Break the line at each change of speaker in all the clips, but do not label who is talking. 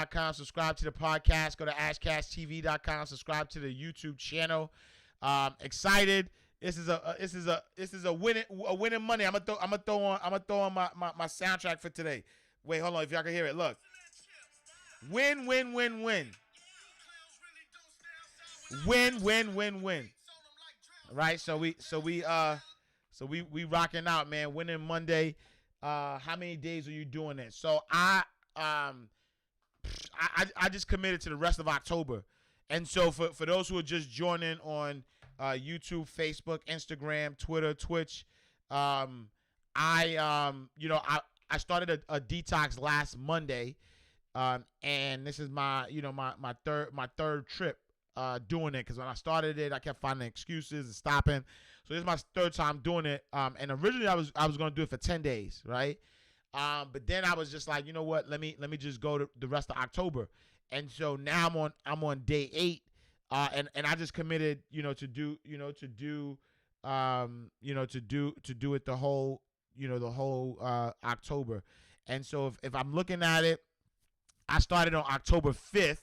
com. Subscribe to the podcast. Go to ashcasttv.com. Subscribe to the YouTube channel. Excited. This is a winning Monday. I'm gonna throw on my soundtrack for today. Wait, hold on. If y'all can hear it, look. Win, win, win, win. Win, win, win, win. Right. So we rocking out, man. Winning Monday. How many days are you doing it? So I just committed to the rest of October. And so for those who are just joining on YouTube, Facebook, Instagram, Twitter, Twitch, I started a detox last Monday, and this is my third trip doing it, because when I started it, I kept finding excuses and stopping. So this is my third time doing it. And originally I was going to do it for 10 days, right? But then I was just like, you know what? Let me just go to the rest of October. And so now I'm on day 8. And I just committed, to do it the whole October. And so if I'm looking at it, I started on October 5th.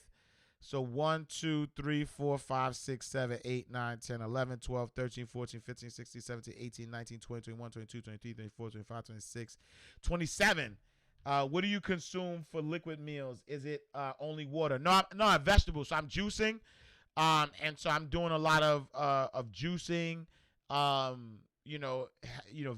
So 1, 2, 3, 4, 5, 6, 7, 8, 9, 10, 11, 12, 13, 14, 15, 16, 17, 18, 19, 20, 21, 22, 23, 24, 25, 26, 27. What do you consume for liquid meals? Is it only water? No, I have vegetables. So I'm juicing. And so I'm doing a lot of juicing,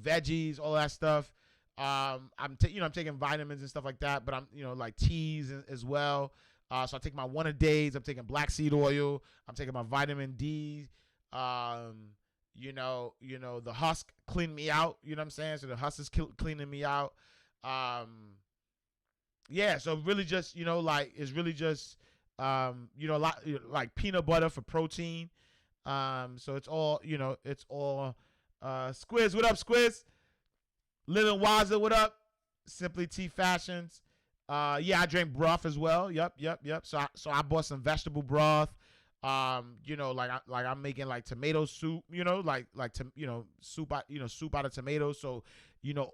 veggies, all that stuff. I'm taking vitamins and stuff like that, but I'm, like teas as well. So I take my one a days. I'm taking black seed oil. I'm taking my vitamin D. The husk cleaned me out. You know what I'm saying? So the husk is cleaning me out. So really just, it's really just, a lot like peanut butter for protein. So it's all, Squiz, what up, Squiz? Living Waza, what up? Simply Tea Fashions. I drink broth as well. Yep. So I bought some vegetable broth. I'm making like tomato soup, soup out of tomatoes. So,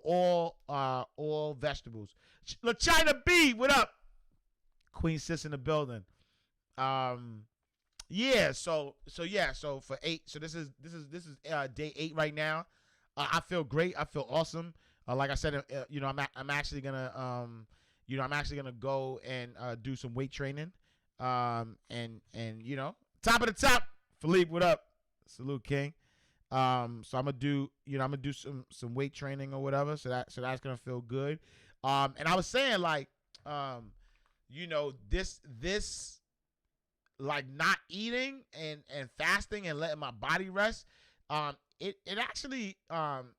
all vegetables. China B, what up? Queen Sis in the building. So for 8, so this is day 8 right now. I feel great. I feel awesome. Like I said, I'm actually gonna go and do some weight training. Top of the top, Philippe, what up? Salute, King. So I'm gonna do some weight training or whatever. So that's gonna feel good. And I was saying this like not eating and fasting and letting my body rest, it actually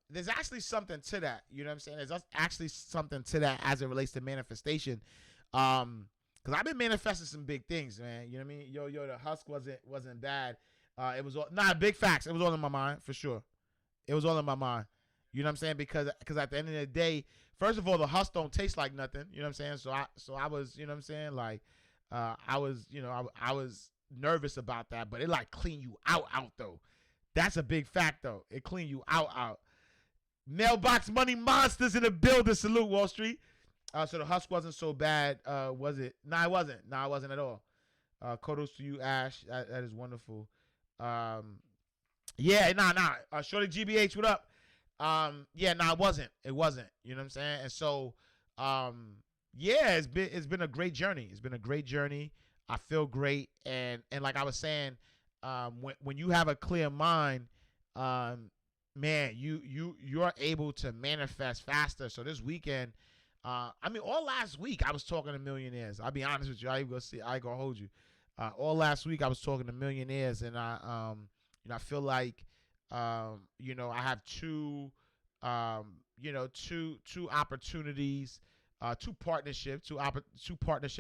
there's actually something to that. You know what I'm saying? There's actually something to that as it relates to manifestation. Because I've been manifesting some big things, man. You know what I mean? Yo, the husk wasn't bad. It was all, big facts. It was all in my mind for sure. It was all in my mind. You know what I'm saying? Because at the end of the day, first of all, the husk don't taste like nothing. You know what I'm saying? So I was, you know what I'm saying? Like, I was nervous about that, but it like clean you out though. That's a big fact though. It clean you out. Mailbox Money Monsters in the building. Salute, Wall Street. So the husk wasn't so bad, was it? Nah, it wasn't. Nah, it wasn't at all. Kudos to you, Ash. That is wonderful. Shorty GBH, what up? It wasn't. It wasn't. You know what I'm saying? And so, it's been a great journey. It's been a great journey. I feel great, and like I was saying, when you have a clear mind, man, you're able to manifest faster. So this weekend, all last week I was talking to millionaires. I'll be honest with you. I ain't gonna hold you. All last week I was talking to millionaires, and I feel like, I have two opportunities, two partnership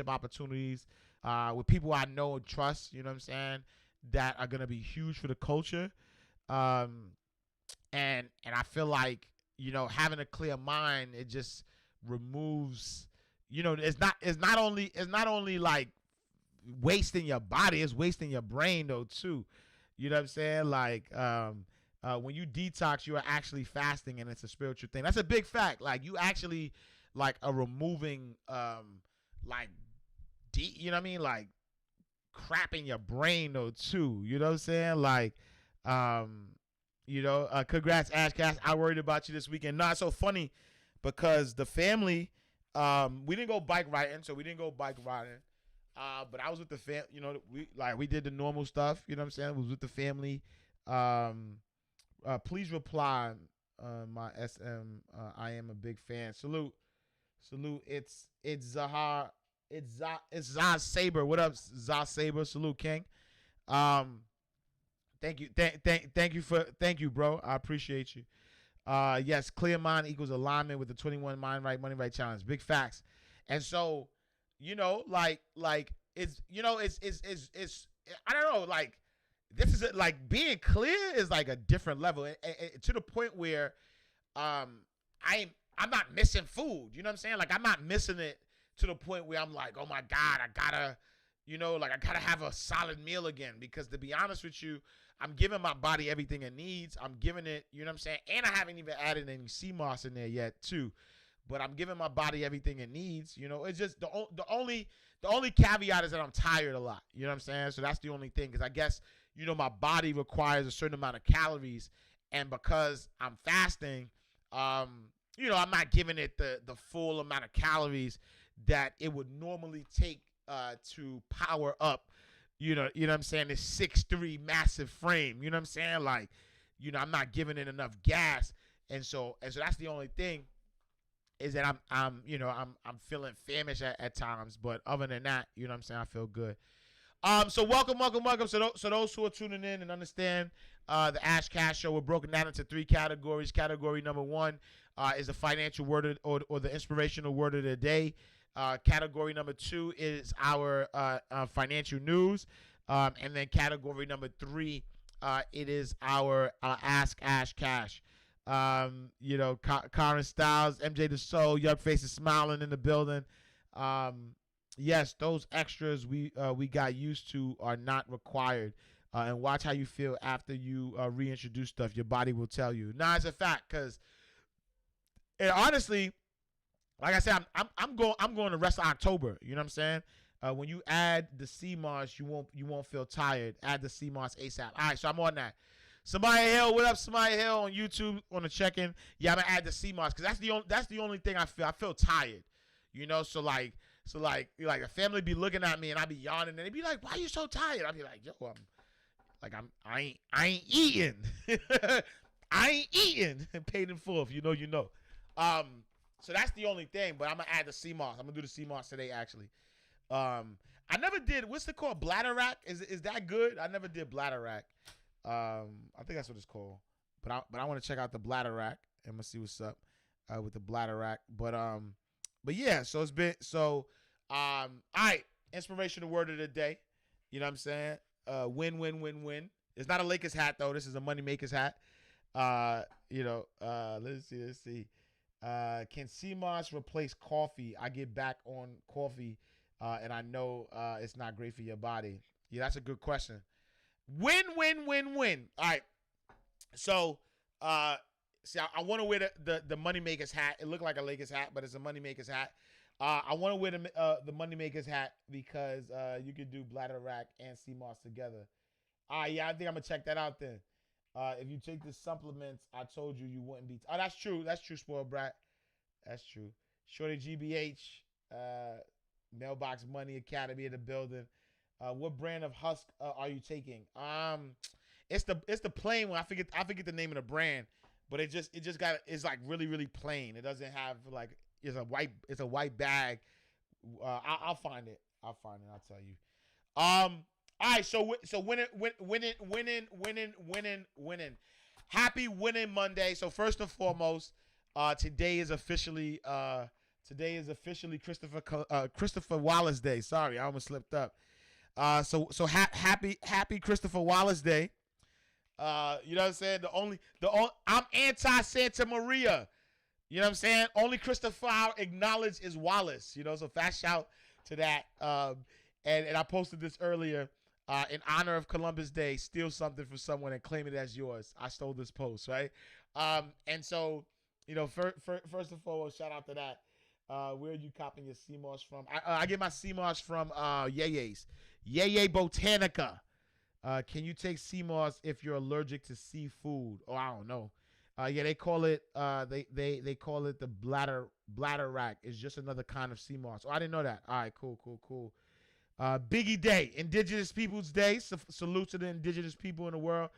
opportunities with people I know and trust. You know what I'm saying? That are gonna be huge for the culture. And I feel like, having a clear mind, it just removes, it's not only like wasting your body, it's wasting your brain though too. You know what I'm saying? Like, when you detox, you are actually fasting, and it's a spiritual thing. That's a big fact. Like, you actually like are removing like you know what I mean, like crap in your brain though too. You know what I'm saying? Like, congrats, Ashcast. I worried about you this weekend. Nah, it's so funny because the family, we didn't go bike riding, but I was with the fam. You know, we did the normal stuff. You know what I'm saying? I was with the family. Please reply, my SM. I am a big fan. Salute. It's Zahar. It's Zah Saber. What up, Zah Saber? Salute, King. Thank you. Thank you, bro. I appreciate you. Yes, clear mind equals alignment with the 21 mind right money right challenge. Big facts. And so, like it's I don't know, like this is like being clear is like a different level to the point where I'm not missing food. You know what I'm saying? Like I'm not missing it to the point where I'm like, oh my God, I gotta have a solid meal again. Because to be honest with you, I'm giving my body everything it needs. I'm giving it, you know what I'm saying? And I haven't even added any sea moss in there yet too. But I'm giving my body everything it needs. It's just the only caveat is that I'm tired a lot. You know what I'm saying? So that's the only thing. Because I guess, my body requires a certain amount of calories. And because I'm fasting, I'm not giving it the full amount of calories that it would normally take to power up, you know what I'm saying, this 6'3" massive frame. You know what I'm saying? Like, I'm not giving it enough gas. And so that's the only thing is that I'm feeling famished at times. But other than that, you know what I'm saying, I feel good. So welcome. So those who are tuning in and understand the Ash Cash Show, we're broken down into 3 categories. Category number 1 is the financial word or the inspirational word of the day. Category number 2 is our financial news. And then category number 3, it is our Ask Ash Cash. Karen Styles, MJ the Soul, Young Faces smiling in the building. Yes, those extras we got used to are not required. And watch how you feel after you reintroduce stuff. Your body will tell you. Nah, it's a fact, because honestly, like I said, I'm going the rest of October. You know what I'm saying? When you add the sea moss, you won't feel tired. Add the sea moss ASAP. All right, so I'm on that. Somebody Hill, what up, Somebody Hill on YouTube on the check-in? Yeah, I'm gonna add the sea moss because that's the only thing I feel. I feel tired. So like the family be looking at me and I be yawning and they be like, "Why you so tired?" I be like, "Yo, I ain't eating. I ain't eating." Paid in full. If you know. So that's the only thing. But I'm gonna add the sea moss. I'm gonna do the sea moss today actually. I never did. What's it called? Bladder rack? Is that good? I never did bladder rack. I think that's what it's called. But I want to check out the bladder rack. I'm gonna see what's up with the bladder rack. But yeah. So it's been so. All right. Inspirational word of the day. You know what I'm saying? Win. It's not a Lakers hat though. This is a Money Makers hat. Let's see. Can sea moss replace coffee? I get back on coffee, and I know it's not great for your body. Yeah, that's a good question. Win. All right. So, see, I want to wear the Moneymakers hat. It looked like a Lakers hat, but it's a Moneymakers hat. I want to wear the Moneymakers hat because you could do bladder rack and sea moss together. Yeah, I think I'm gonna check that out then. If you take the supplements, I told you wouldn't be. Oh, that's true. That's true, spoiled brat. That's true. Shorty GBH, Mailbox Money Academy in the building. What brand of husk are you taking? It's the plain one. I forget the name of the brand, but it's like really really plain. It doesn't have like it's a white bag. I'll find it. I'll tell you. All right. So winning. Happy Winning Monday. So first and foremost, today is officially Christopher Wallace Day. Sorry, I almost slipped up. So happy Christopher Wallace Day. You know what I'm saying? I'm anti Santa Maria. You know what I'm saying? Only Christopher acknowledged is Wallace. So fast shout to that. And I posted this earlier. In honor of Columbus Day, steal something from someone and claim it as yours. I stole this post, right? And so, first and foremost, shout out to that. Where are you copying your sea moss from? I get my sea moss from Yeye's. Yeye Botanica. Can you take sea moss if you're allergic to seafood? Oh, I don't know. Yeah, they call it they call it the bladder rack. It's just another kind of sea moss. Oh, I didn't know that. All right, cool. Biggie Day, Indigenous Peoples Day. Salute to the indigenous people in the world.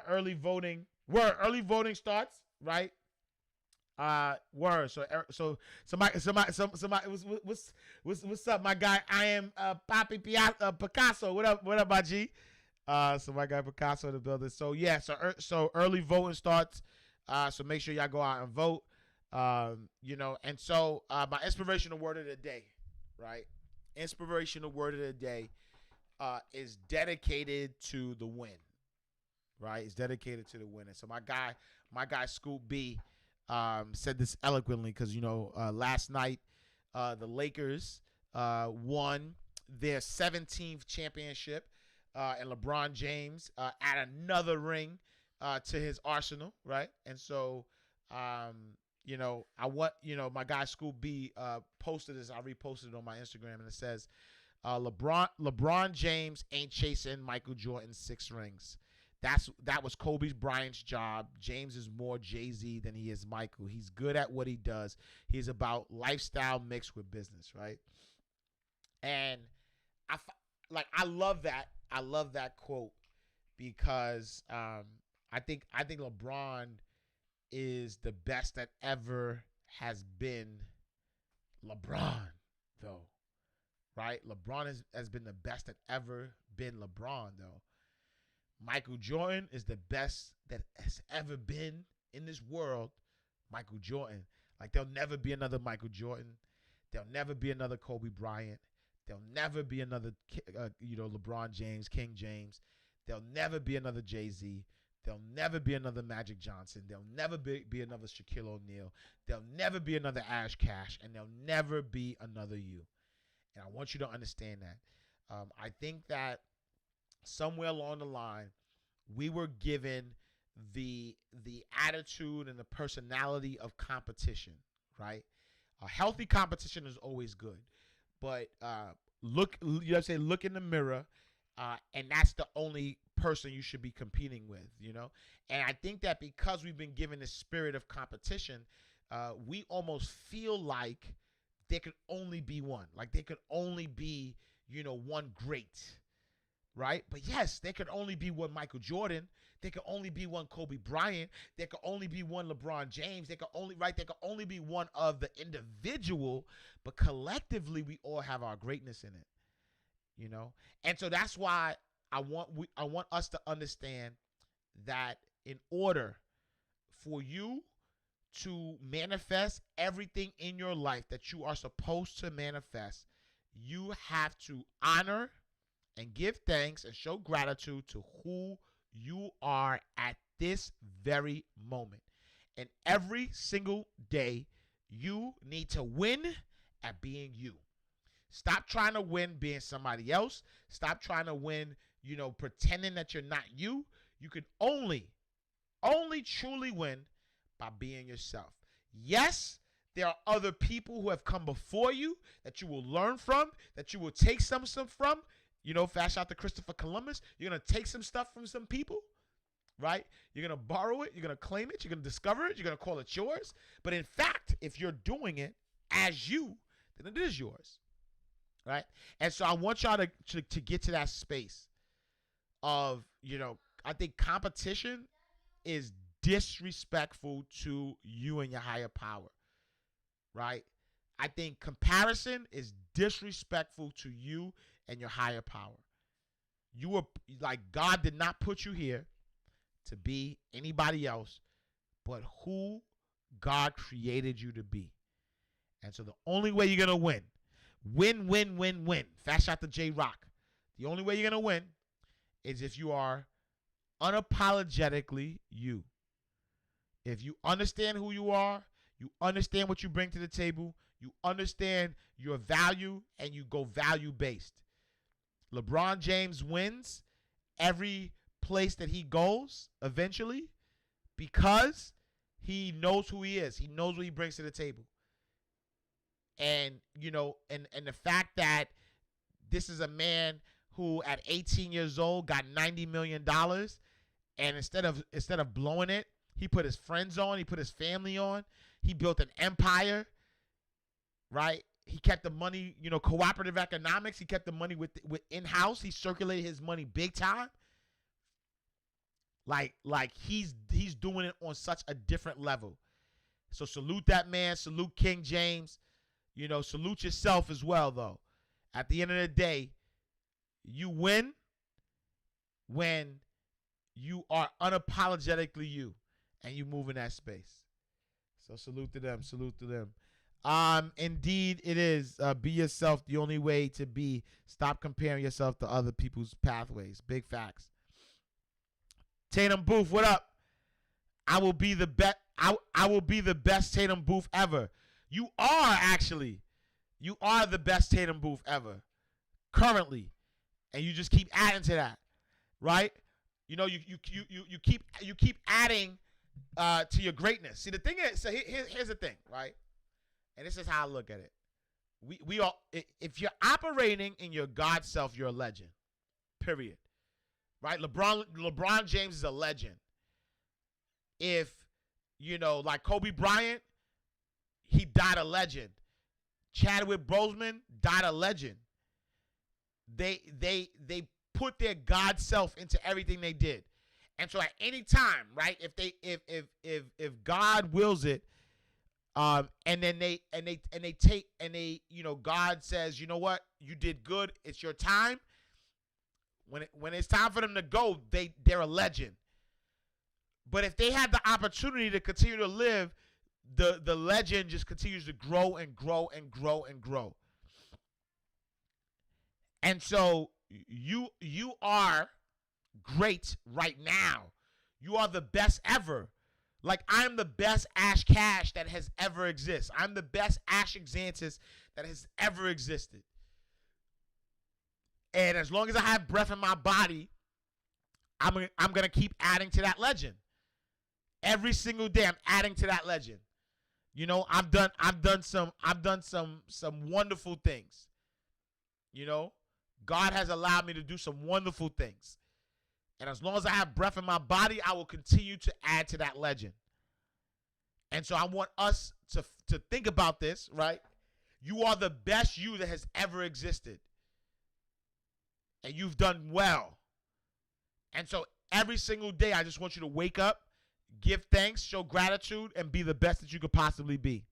Early voting. Early voting starts, right? Word. So somebody what's up, my guy? I am Papi Picasso. What up, my G? So my guy Picasso in the building. So yeah, so early voting starts. So make sure y'all go out and vote. And so my inspirational word of the day, right? Inspirational word of the day is dedicated to the win, right? It's dedicated to the win. And so my guy Scoop B said this eloquently because last night the Lakers won their 17th championship, and LeBron James add another ring to his arsenal, right? And so my guy Scoop B posted this. I reposted it on my Instagram, and it says, LeBron James ain't chasing Michael Jordan's 6 rings. That was Kobe Bryant's job. James is more Jay-Z than he is Michael. He's good at what he does. He's about lifestyle mixed with business, right? And I love that. I love that quote because I think LeBron is the best that ever has been LeBron, though, right? LeBron has been the best that ever been LeBron, though. Michael Jordan is the best that has ever been in this world, Michael Jordan. Like, there'll never be another Michael Jordan. There'll never be another Kobe Bryant. There'll never be another, LeBron James, King James. There'll never be another Jay-Z. There'll never be another Magic Johnson. There'll never be another Shaquille O'Neal. There'll never be another Ash Cash. And there'll never be another you. And I want you to understand that. I think that somewhere along the line, we were given the attitude and the personality of competition, right? A healthy competition is always good. But look in the mirror, and that's the only person you should be competing with, And I think that because we've been given the spirit of competition, we almost feel like there could only be one. Like there could only be, one great, right? But yes, there could only be one Michael Jordan. There could only be one Kobe Bryant. There could only be one LeBron James. There could only be one of the individual, but collectively we all have our greatness in it, And so that's why I want us to understand that in order for you to manifest everything in your life that you are supposed to manifest, you have to honor and give thanks and show gratitude to who you are at this very moment. And every single day, you need to win at being you. Stop trying to win being somebody else. Stop trying to win, pretending that you're not you. You can only truly win by being yourself. Yes, there are other people who have come before you that you will learn from, that you will take some from. Fast out to Christopher Columbus. You're going to take some stuff from some people, right? You're going to borrow it. You're going to claim it. You're going to discover it. You're going to call it yours. But in fact, if you're doing it as you, then it is yours, right? And so I want y'all to get to that space of, I think competition is disrespectful to you and your higher power, right? I think comparison is disrespectful to you and your higher power. You were like, God did not put you here to be anybody else but who God created you to be. And so the only way you're going to win, fast shot to J-Rock. The only way you're going to win is if you are unapologetically you. If you understand who you are, you understand what you bring to the table, you understand your value, and you go value-based. LeBron James wins every place that he goes eventually because he knows who he is. He knows what he brings to the table. And and the fact that this is a man who at 18 years old got $90 million, and instead of blowing it, he put his friends on, he put his family on, he built an empire, right? He kept the money, cooperative economics. He kept the money with in-house. He circulated his money big time. Like he's doing it on such a different level. So salute that man. Salute King James. Salute yourself as well, though. At the end of the day, you win when you are unapologetically you and you move in that space. So salute to them. Salute to them. Indeed, it is. Be yourself. The only way to be. Stop comparing yourself to other people's pathways. Big facts. Tatum Booth, what up? I will be the best. I will be the best Tatum Booth ever. You are actually. You are the best Tatum Booth ever, currently, and you just keep adding to that, right? You keep adding to your greatness. See, the thing is, so here's the thing, right? And this is how I look at it. We all, if you're operating in your God self, you're a legend. Period. Right? LeBron James is a legend. If like Kobe Bryant, he died a legend. Chadwick Boseman died a legend. They put their God self into everything they did. And so at any time, right, if God wills it, and then God says, you know what, you did good, it's your time. When it's time for them to go, they're a legend. But if they had the opportunity to continue to live, the legend just continues to grow and grow and grow and grow. And so you are great right now. You are the best ever. Like, I'm the best Ash Cash that has ever existed. I'm the best Ash Xantis that has ever existed. And as long as I have breath in my body, I'm gonna keep adding to that legend. Every single day, I'm adding to that legend. I've done some wonderful things. God has allowed me to do some wonderful things. And as long as I have breath in my body, I will continue to add to that legend. And so I want us to think about this, right? You are the best you that has ever existed. And you've done well. And so every single day, I just want you to wake up, give thanks, show gratitude, and be the best that you could possibly be.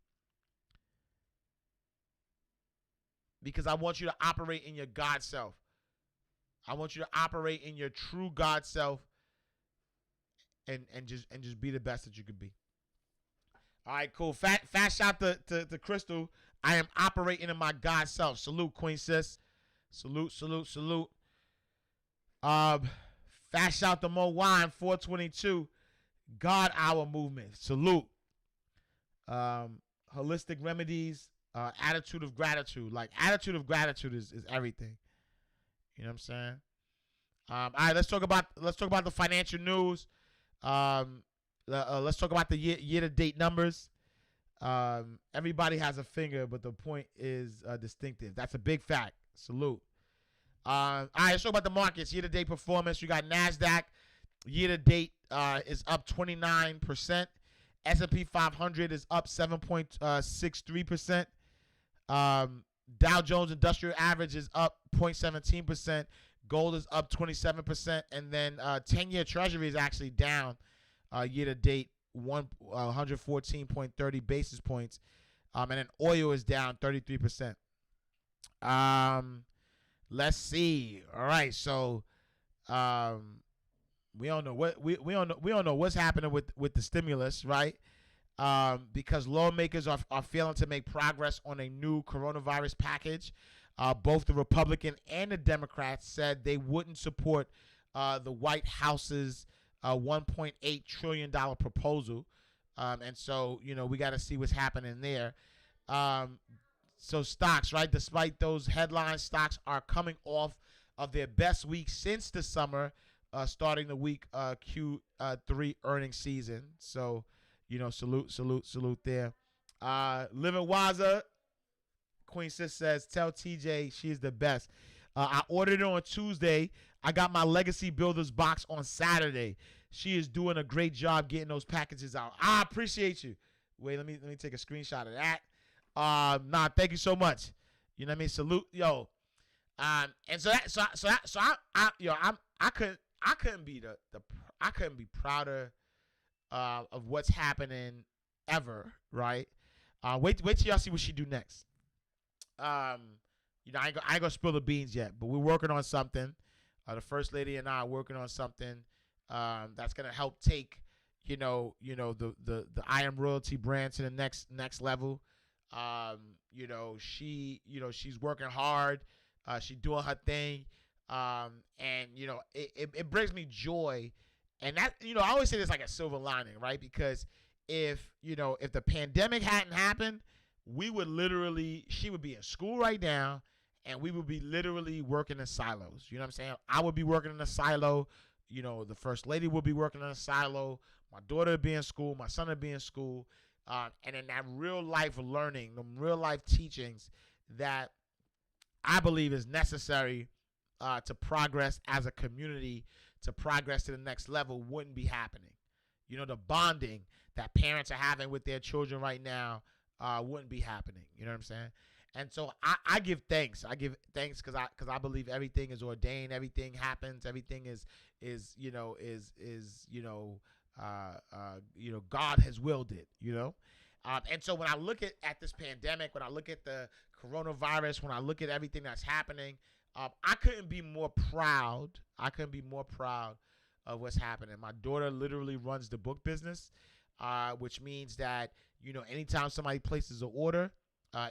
Because I want you to operate in your God self. I want you to operate in your true God self and just be the best that you could be. All right, cool. Fast shout to Crystal. I am operating in my God self. Salute, Queen Sis. Salute. Fast shout to Mo Wine, 422. God Hour Movement. Salute. Holistic Remedies. Attitude of Gratitude. Like, attitude of gratitude is everything. You know what I'm saying? All right, let's talk about the financial news. Let's talk about the year-to-date numbers. Everybody has a finger, but the point is distinctive. That's a big fact. Salute. All right, let's talk about the markets. Year-to-date performance. You got NASDAQ. Year-to-date is up 29%. S&P 500 is up 7.63%. Dow Jones Industrial Average is up 0.17%. Gold is up 27%. And then 10-year Treasury is actually down year-to-date 114.30 basis points. And then oil is down 33%. Let's see. All right, so we don't know what we don't know what's happening with the stimulus, right? Because lawmakers are failing to make progress on a new coronavirus package. Both the Republican and the Democrats said they wouldn't support the White House's $1.8 trillion proposal. And so, we got to see what's happening there. So stocks, right? Despite those headlines, stocks are coming off of their best week since the summer, starting the week Q3 earnings season. So, salute there. Living Waza, Queen Sis says, tell TJ she's the best. I ordered it on Tuesday. I got my Legacy Builders box on Saturday. She is doing a great job getting those packages out. I appreciate you. Wait, let me take a screenshot of that. Nah, thank you so much. You know what I mean? Salute, yo. And I couldn't be I couldn't be prouder of what's happening ever, right? Wait till y'all see what she do next. You know, I ain't gonna spill the beans yet, but we're working on something. The first lady and I are working on something that's gonna help take, the I Am Royalty brand to the next level. She's working hard. She's doing her thing. And it brings me joy. And that, I always say this like a silver lining, right? Because if the pandemic hadn't happened, she would be in school right now, and we would be literally working in silos. You know what I'm saying? I would be working in a silo. The first lady would be working in a silo. My daughter would be in school. My son would be in school. And in that real life learning, the real life teachings that I believe is necessary to progress as a community, to progress to the next level, wouldn't be happening. The bonding that parents are having with their children right now wouldn't be happening. You know what I'm saying? And so I give thanks. I give thanks because I believe everything is ordained. Everything happens. Everything is God has willed it. And so when I look at this pandemic, when I look at the coronavirus, when I look at everything that's happening, I couldn't be more proud. Of what's happening. My daughter literally runs the book business, which means that anytime somebody places an order,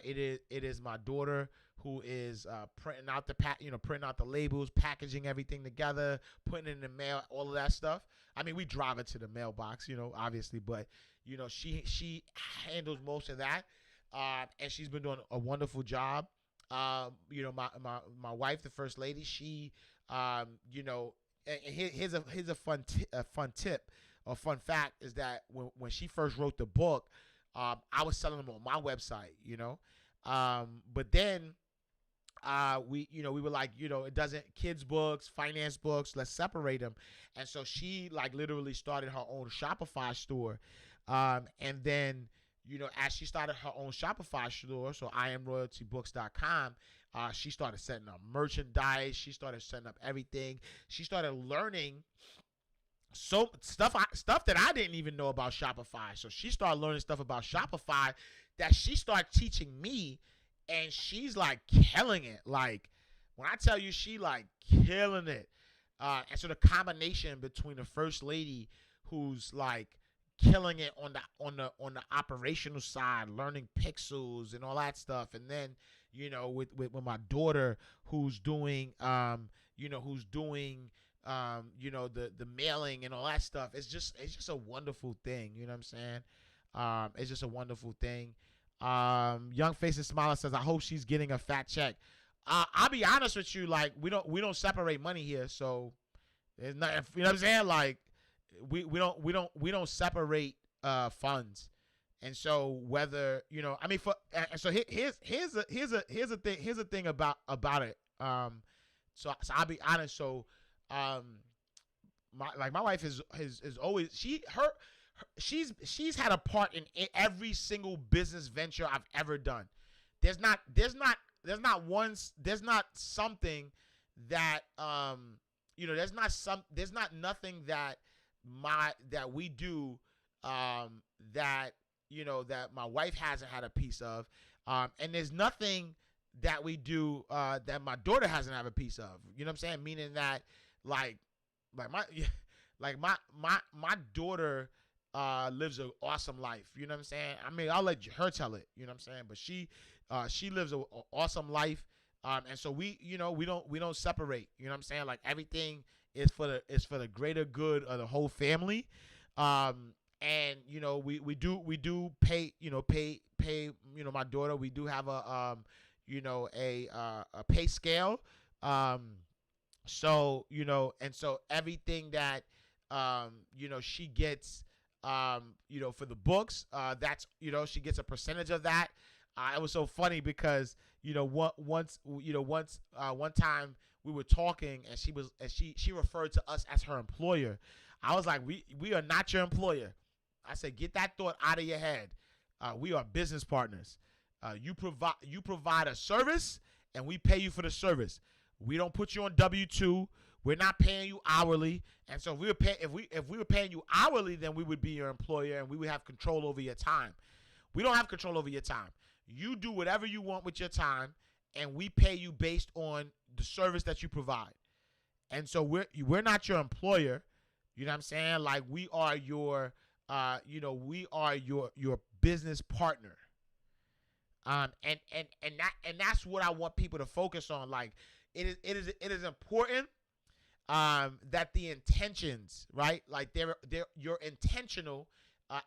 it is my daughter who is printing out the labels, packaging everything together, putting it in the mail, all of that stuff. I mean, we drive it to the mailbox, obviously, but she handles most of that, and she's been doing a wonderful job. My wife, the first lady, she here's a fun tip or fun fact is that when she first wrote the book, I was selling them on my website, but then we were like, it doesn't, kids books, finance books, let's separate them. And so she literally started her own Shopify store. And then, as she started her own Shopify store, so IamRoyaltyBooks.com, she started setting up merchandise. She started setting up everything. She started learning stuff that I didn't even know about Shopify. So she started learning stuff about Shopify that she started teaching me, and she's killing it. When I tell you, she killing it. And so the combination between the first lady, who's killing it on the operational side, learning pixels and all that stuff, and then with my daughter who's doing the mailing and all that stuff, it's just a wonderful thing. You know what I'm saying? It's just a wonderful thing. Young Faces Smiler says, I hope she's getting a fat check. I'll be honest with you, we don't separate money here, so it's not, you know what I'm saying? We don't separate funds. And so whether, so here's a thing about it. So I'll be honest. So my wife is always, she's had a part in every single business venture I've ever done. There's not something that there's not nothing that we do that my wife hasn't had a piece of, and there's nothing that we do that my daughter hasn't had a piece of. You know what I'm saying? Meaning that my daughter lives an awesome life. You know what I'm saying? I mean, I'll let her tell it. You know what I'm saying? But she lives an awesome life, and so we don't separate. You know what I'm saying? Everything is for the greater good of the whole family. And we do pay my daughter. We do have a pay scale. So and so everything that she gets for the books, that's she gets a percentage of that. It was so funny because one time we were talking and she referred to us as her employer. I was like, we are not your employer. I said, get that thought out of your head. We are business partners. You provide a service and we pay you for the service. We don't put you on W-2. We're not paying you hourly. And so if we were paying you hourly, then we would be your employer and we would have control over your time. We don't have control over your time. You do whatever you want with your time, and we pay you based on the service that you provide. And so we're not your employer. You know what I'm saying? Like we are your your business partner. And that's what I want people to focus on. Like it is important that the intentions, right? Like you're intentional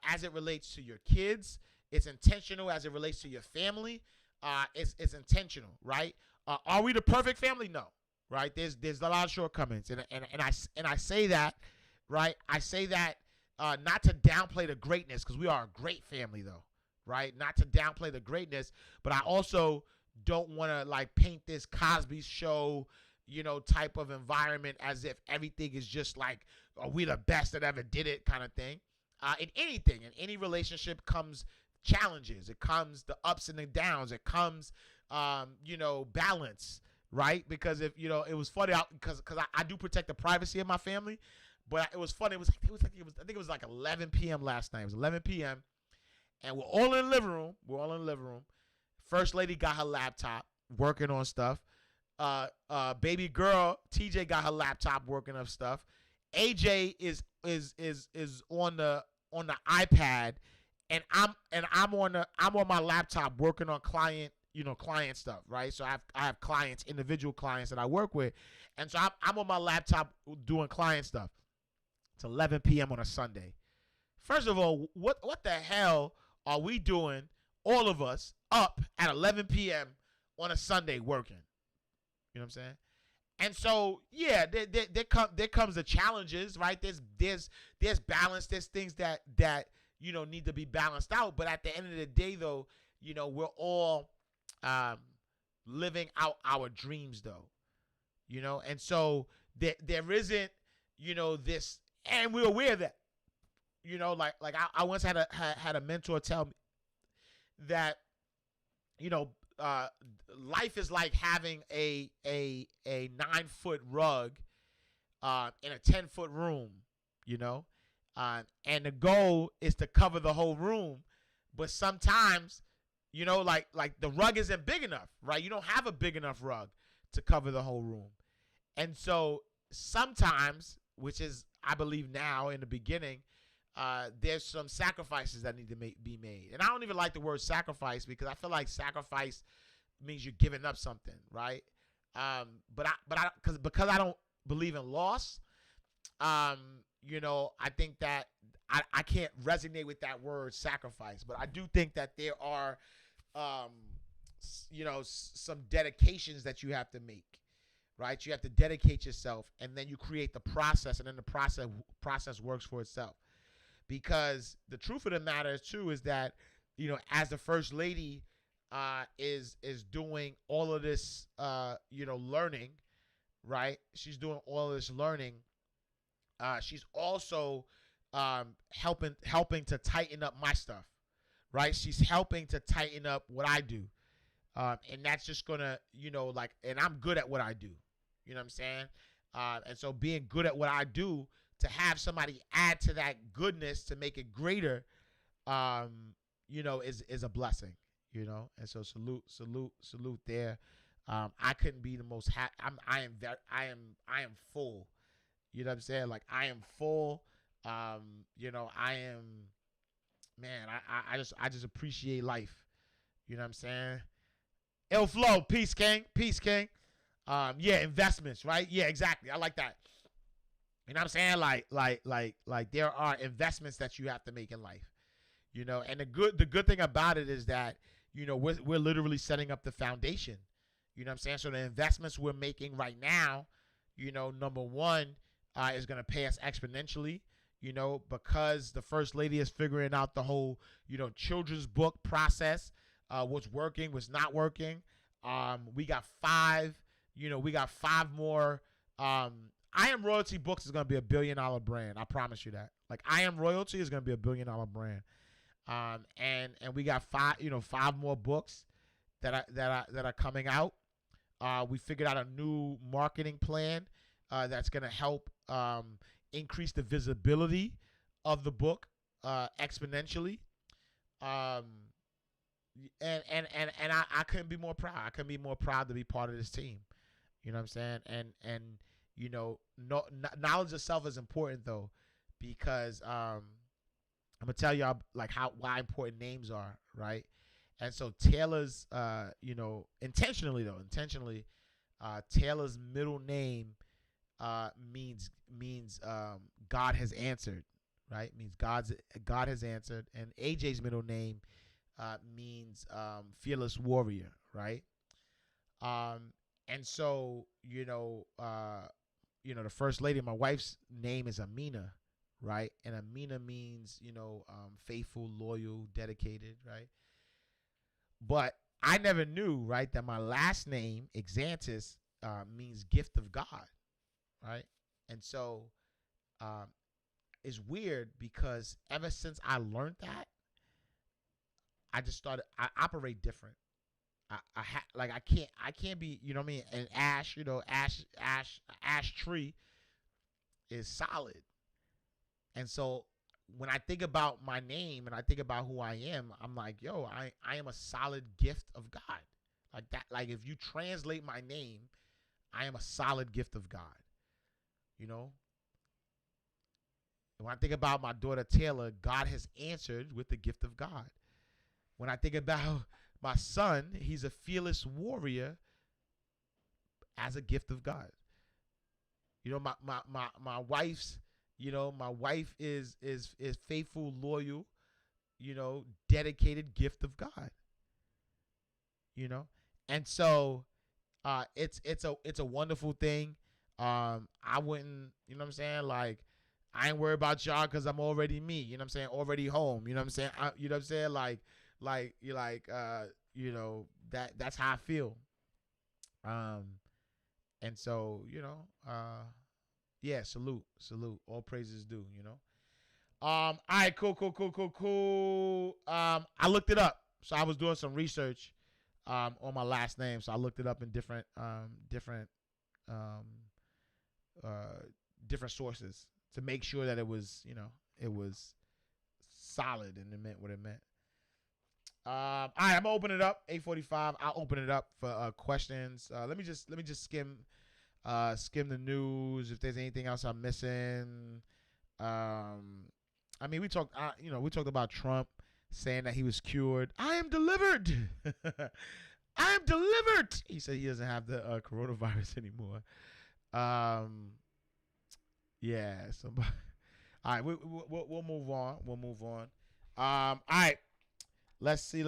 as it relates to your kids. It's intentional as it relates to your family. It's intentional, right? Are we the perfect family? No, right? There's a lot of shortcomings, and I say that, right? I say that not to downplay the greatness, because we are a great family, though, right? Not to downplay the greatness, but I also don't want to like paint this Cosby Show, type of environment as if everything is just like, are we the best that ever did it kind of thing. In any relationship comes challenges. It comes the ups and the downs. It comes, balance, right? Because if it was funny because I do protect the privacy of my family, but it was funny. I think it was like 11 p.m. last night. It was 11 p.m. and we're all in the living room. First lady got her laptop working on stuff. Baby girl TJ got her laptop working on stuff. AJ is on the iPad. And I'm on my laptop working on client stuff, right? So I have clients, individual clients that I work with, and so I'm on my laptop doing client stuff. It's 11 p.m. on a Sunday. First of all, what the hell are we doing, all of us, up at 11 p.m. on a Sunday working? You know what I'm saying? And so yeah, there comes the challenges, right? There's balance. There's things that need to be balanced out. But at the end of the day, though, we're all living out our dreams, though. And so there isn't, this, and we're aware of that. Like I once had a mentor tell me that, life is like having a 9-foot rug in a 10-foot room, and the goal is to cover the whole room. But sometimes, like the rug isn't big enough, right? You don't have a big enough rug to cover the whole room. And so sometimes, which is, I believe now in the beginning, there's some sacrifices that need to be made. And I don't even like the word sacrifice, because I feel like sacrifice means you're giving up something, right? Because I don't believe in loss, I think that I can't resonate with that word sacrifice. But I do think that there are, some dedications that you have to make, right? You have to dedicate yourself, and then you create the process, and then the process works for itself. Because the truth of the matter too is that, as the first lady is doing all of this, learning, right? She's doing all of this learning. She's also helping to tighten up my stuff, right? She's helping to tighten up what I do. And that's just gonna, and I'm good at what I do. You know what I'm saying? And so being good at what I do, to have somebody add to that goodness to make it greater, is a blessing, And so salute there. I couldn't be the most happy. I am full. You know what I'm saying? Like, I am full. I am, man, I just appreciate life. You know what I'm saying? Ill Flow, peace king. Yeah, investments, right? Yeah, exactly. I like that. You know what I'm saying? Like there are investments that you have to make in life, and the good thing about it is that, we're literally setting up the foundation. You know what I'm saying? So the investments we're making right now, number one, is going to pay us exponentially, because the first lady is figuring out the whole, children's book process. what's working, what's not working. We got five. We got five more. I Am Royalty Books is gonna be $1 billion brand. I promise you that. Like I Am Royalty is gonna be $1 billion brand. And we got five more books that are coming out. We figured out a new marketing plan that's gonna help increase the visibility of the book exponentially. Um, and I couldn't be more proud. I couldn't be more proud to be part of this team. You know what I'm saying? And no, knowledge of self is important though, because I'm gonna tell y'all like why important names are, right? And so Taylor's, intentionally, Taylor's middle name means God has answered, right? Means God has answered, and AJ's middle name means fearless warrior, right? And so the first lady, my wife's name is Amina, right? And Amina means faithful, loyal, dedicated, right? But I never knew, right, that my last name, Exantis, means gift of God, right? And so it's weird because ever since I learned that, I operate different. I can't be, you know what I mean? An ash tree is solid. And so when I think about my name and I think about who I am, I'm like, yo, I am a solid gift of God. Like that, like if you translate my name, I am a solid gift of God. You know? When I think about my daughter Taylor, God has answered with the gift of God. When I think about my son, he's a fearless warrior as a gift of God. My wife's, my wife is faithful, loyal, dedicated gift of God. And so it's a wonderful thing. I wouldn't, you know what I'm saying? Like I ain't worried about y'all because I'm already me, you know what I'm saying? Already home, you know what I'm saying? You know what I'm saying? Like you're like that's how I feel. And so, yeah, salute. All praises due, all right, cool. I looked it up. So I was doing some research on my last name. So I looked it up in different sources to make sure that it was solid and it meant what it meant. All right, I'm gonna open it up. 8:45. I'll open it up for questions. Let me just skim the news if there's anything else I'm missing. I mean, we talked about Trump saying that he was cured. I am delivered. I am delivered. He said he doesn't have the coronavirus anymore. Yeah. Somebody. All right, we'll move on. All right. Let's see.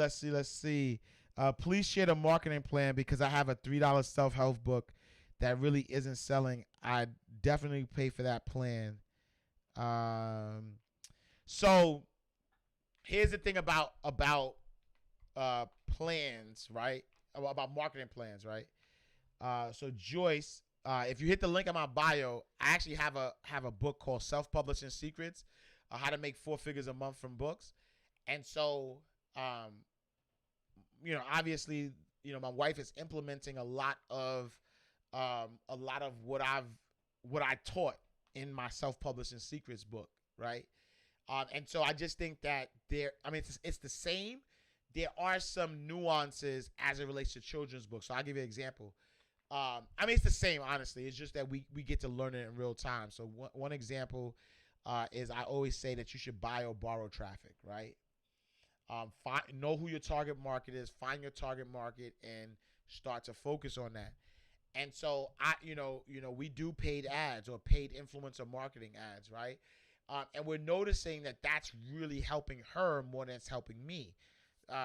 Please share the marketing plan because I have a $3 self-help book that really isn't selling. I definitely pay for that plan. So here's the thing about plans, right? About marketing plans, right? So Joyce, if you hit the link in my bio, I actually have a book called Self-Publishing Secrets, How to Make 4 Figures a Month from Books. And so obviously, my wife is implementing a lot of what I taught in my Self-Publishing Secrets book, right? And so I just think that it's the same. There are some nuances as it relates to children's books. So I'll give you an example. It's the same, honestly. It's just that we get to learn it in real time. So one example is I always say that you should buy or borrow traffic, right? Know who your target market is, find your target market, and start to focus on that. And so we do paid ads or paid influencer marketing ads, right? And we're noticing that that's really helping her more than it's helping me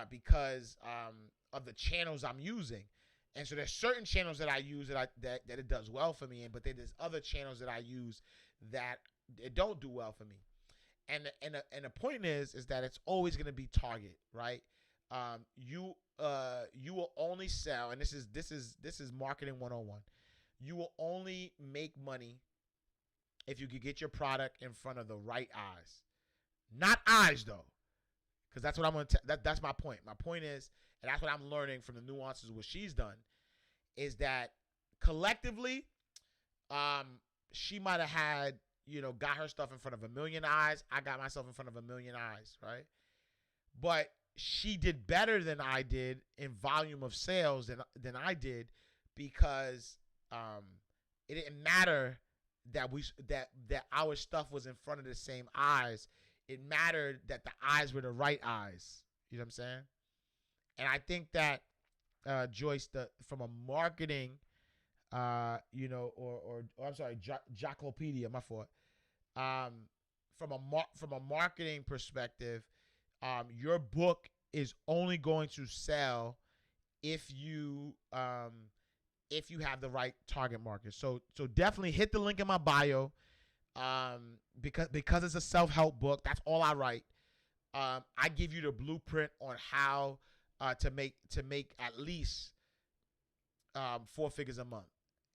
because of the channels I'm using. And so there's certain channels that I use that it does well for me, but then there's other channels that I use that it don't do well for me. And the point is that it's always going to be target, right? you will only sell, and this is marketing 101. You will only make money if you could get your product in front of the right eyes. Not eyes though, because that's what I'm gonna. That's my point. My point is, and that's what I'm learning from the nuances of what she's done, is that collectively, she might have had, got her stuff in front of a million eyes. I got myself in front of a million eyes, right? But she did better than I did in volume of sales than I did, because it didn't matter that that our stuff was in front of the same eyes. It mattered that the eyes were the right eyes. You know what I'm saying? And I think that Joyce, from a marketing, or I'm sorry, Jocklopedia, my fault. From a marketing perspective, your book is only going to sell if you have the right target market. So definitely hit the link in my bio, because it's a self-help book. That's all I write. I give you the blueprint on how to make at least 4 figures a month.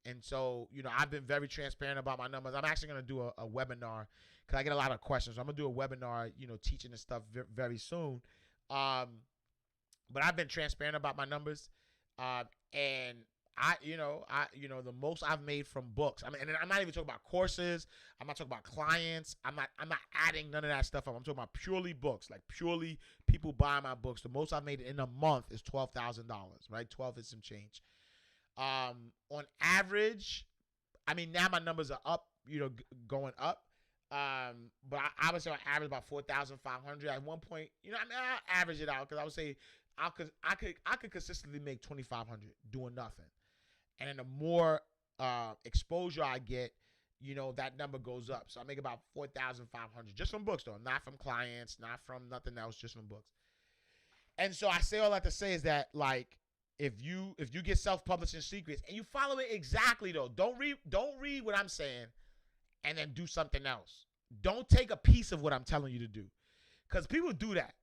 And so, I've been very transparent about my numbers. I'm actually going to do a webinar, because I get a lot of questions. So I'm going to do a webinar, teaching this stuff very soon. But I've been transparent about my numbers. And the most I've made from books. I mean, and I'm not even talking about courses. I'm not talking about clients. I'm not adding none of that stuff up. I'm talking about purely books, like purely people buying my books. The most I've made in a month is $12,000, right? 12 is some change. On average, I mean, now my numbers are up, going up. But I would say on average about 4,500 at one point. I'll average it out, because I would say I could consistently make 2,500 doing nothing. And then the more exposure I get, that number goes up. So I make about 4,500 just from books, though, not from clients, not from nothing else, just from books. And so I say all that to say is that, like, if you get self-publishing secrets and you follow it exactly, though, don't read what I'm saying and then do something else. Don't take a piece of what I'm telling you to do, because people do that.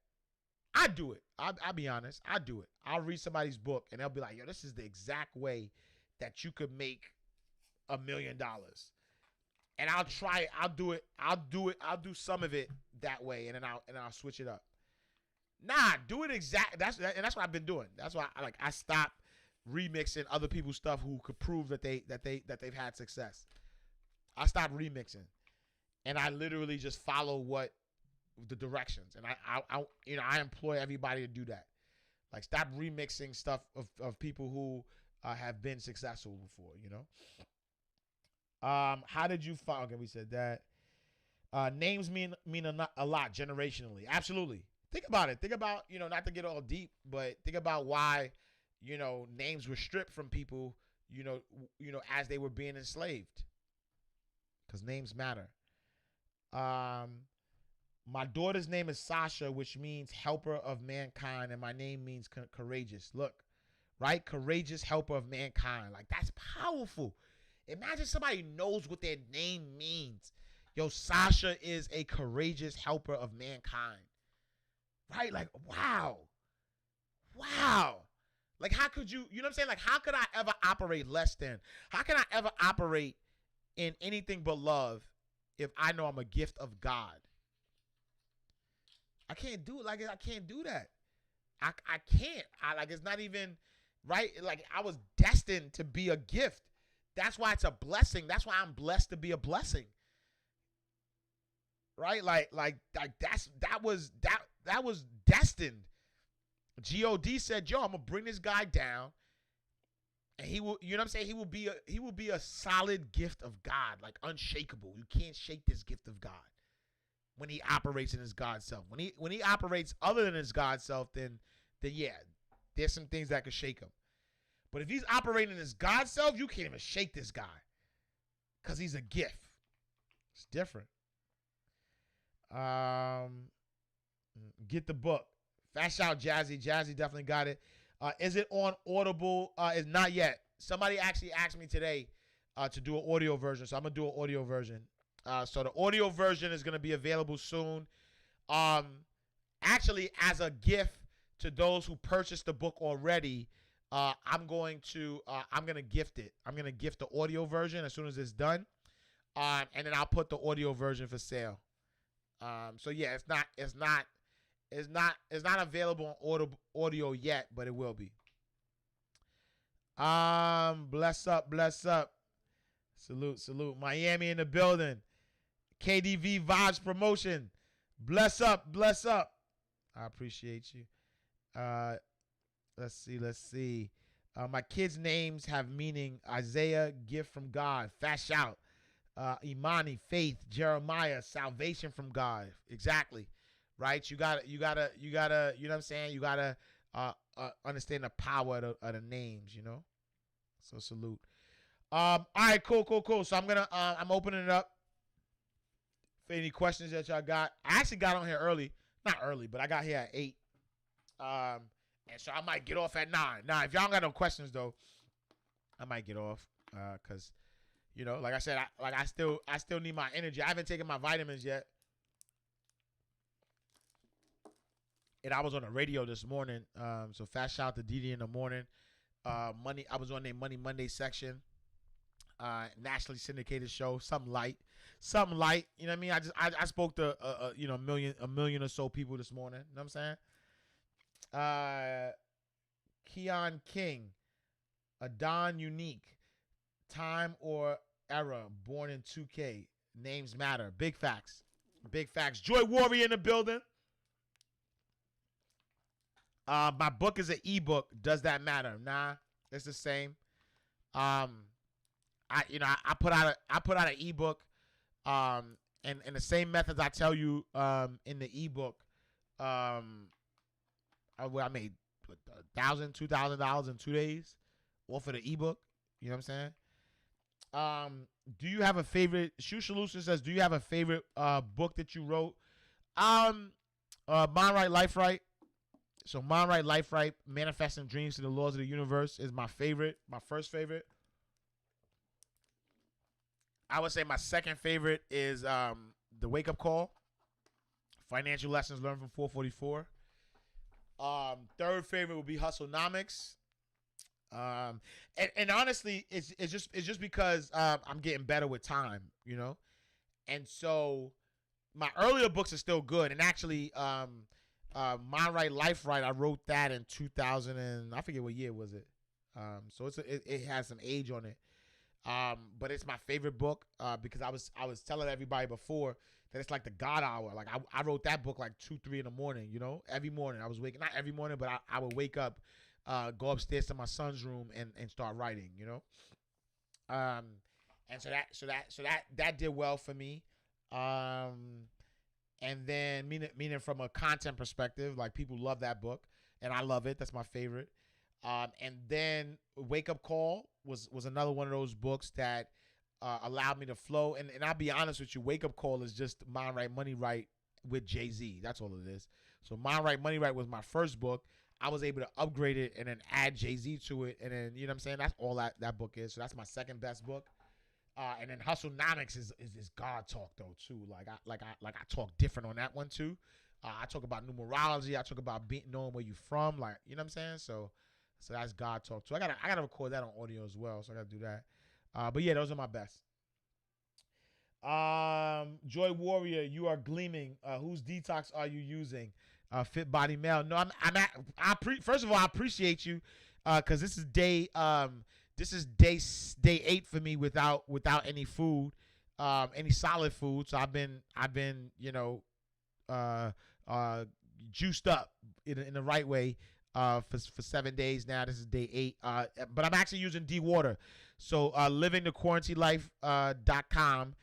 I do it. I'll be honest. I do it. I'll read somebody's book and they'll be like, yo, this is the exact way that you could make $1 million. And I'll try it. I'll do it. I'll do some of it that way, and then I'll switch it up. Nah, do it exact. That's what I've been doing. That's why I stopped remixing other people's stuff who could prove that they've had success. I stopped remixing, and I literally just follow what the directions, and I employ everybody to do that. Like, stop remixing stuff of people who have been successful before. How did you find? Okay, we said that. Names mean a lot generationally. Absolutely. Think about it. Think about, not to get all deep, but think about why, names were stripped from people, as they were being enslaved. Because names matter. My daughter's name is Sasha, which means helper of mankind, and my name means courageous. Look, right? Courageous helper of mankind. Like, that's powerful. Imagine somebody knows what their name means. Yo, Sasha is a courageous helper of mankind. Right? Like, wow. Like, how could you know what I'm saying? Like, how could I ever operate less than? How can I ever operate in anything but love if I know I'm a gift of God? I can't do it. Like, I can't do that. I can't. It's not even, right? Like, I was destined to be a gift. That's why it's a blessing. That's why I'm blessed to be a blessing. Right? Like that was destined. God said, yo, I'm gonna bring this guy down, and he will, you know what I'm saying? He will be a solid gift of God, like unshakable. You can't shake this gift of God when he operates in his God self. When he operates other than his God self, then yeah, there's some things that could shake him. But if he's operating in his God self, you can't even shake this guy, because he's a gift. It's different. Get the book. Fast shout Jazzy. Jazzy definitely got it. Is it on Audible? It's not yet. Somebody actually asked me today to do an audio version, so I'm gonna do an audio version. So the audio version is gonna be available soon. Actually, as a gift to those who purchased the book already, I'm gonna gift it. I'm gonna gift the audio version as soon as it's done, and then I'll put the audio version for sale. So yeah, it's not available on audio yet, but it will be. Bless up, bless up. Salute, salute. Miami in the building. KDV Vibes Promotion. Bless up, bless up. I appreciate you. Let's see. My kids' names have meaning. Isaiah, gift from God. Fat shout. Imani, faith. Jeremiah, salvation from God. Exactly. Right? You gotta, you know what I'm saying? You gotta understand the power of the names, you know? So salute. All right, cool. So I'm opening it up for any questions that y'all got. I actually got on here early. Not early, but I got here at 8. And so I might get off at 9. Now, if y'all don't got no questions though, I might get off. Cause, you know, like I said, I still need my energy. I haven't taken my vitamins yet. And I was on the radio this morning. So fast shout to Didi in the morning. I was on their Money Monday section. Nationally syndicated show, something light. You know what I mean? I spoke to a million or so people this morning. You know what I'm saying? Keon King, Adon Unique, time or era, born in 2K. Names matter. Big facts. Joy Warrior in the building. My book is an ebook. Does that matter? Nah, it's the same. I put out an ebook, and the same methods I tell you in the ebook. I made $1,000, $2,000 in 2 days off of the ebook. You know what I'm saying? Do you have a favorite? Shoe Solution says, do you have a favorite book that you wrote? Mind Right, Life Right. So Mind Right, Life Right, Manifesting Dreams to the Laws of the Universe is my favorite, my first favorite. I would say my second favorite is The Wake Up Call, Financial Lessons Learned from 444. Third favorite would be Hustlenomics. And honestly, it's just because I'm getting better with time, you know? And so my earlier books are still good. And actually, Mind Right, Life Right, I wrote that in 2000 and I forget what year was it. So it has some age on it. But it's my favorite book because I was telling everybody before that it's like the God hour. Like I wrote that book like 2-3 in the morning, you know, every morning. I was waking, not every morning, but I would wake up, go upstairs to my son's room and start writing, you know. And so that did well for me. And then meaning from a content perspective, like people love that book and I love it. That's my favorite. And then Wake Up Call was another one of those books that allowed me to flow. And I'll be honest with you, Wake Up Call is just Mind Right, Money Right with Jay-Z. That's all it is. So Mind Right, Money Right was my first book. I was able to upgrade it and then add Jay-Z to it. And then, you know what I'm saying? That's all that book is. So that's my second best book. And then Hustlenomics is God talk though too. Like I talk different on that one too. I talk about numerology. I talk about knowing where you from. Like, you know what I'm saying? So that's God talk too. I gotta record that on audio as well. So I gotta do that. But yeah, those are my best. Joy Warrior, you are gleaming. Whose detox are you using? Fit Body Male. No, first of all, I appreciate you, cause this is day 8 for me without any food, any solid food. So I've been juiced up in the right way for 7 days now. This is day 8. But I'm actually using D Water. So livingthequarantinelife.com.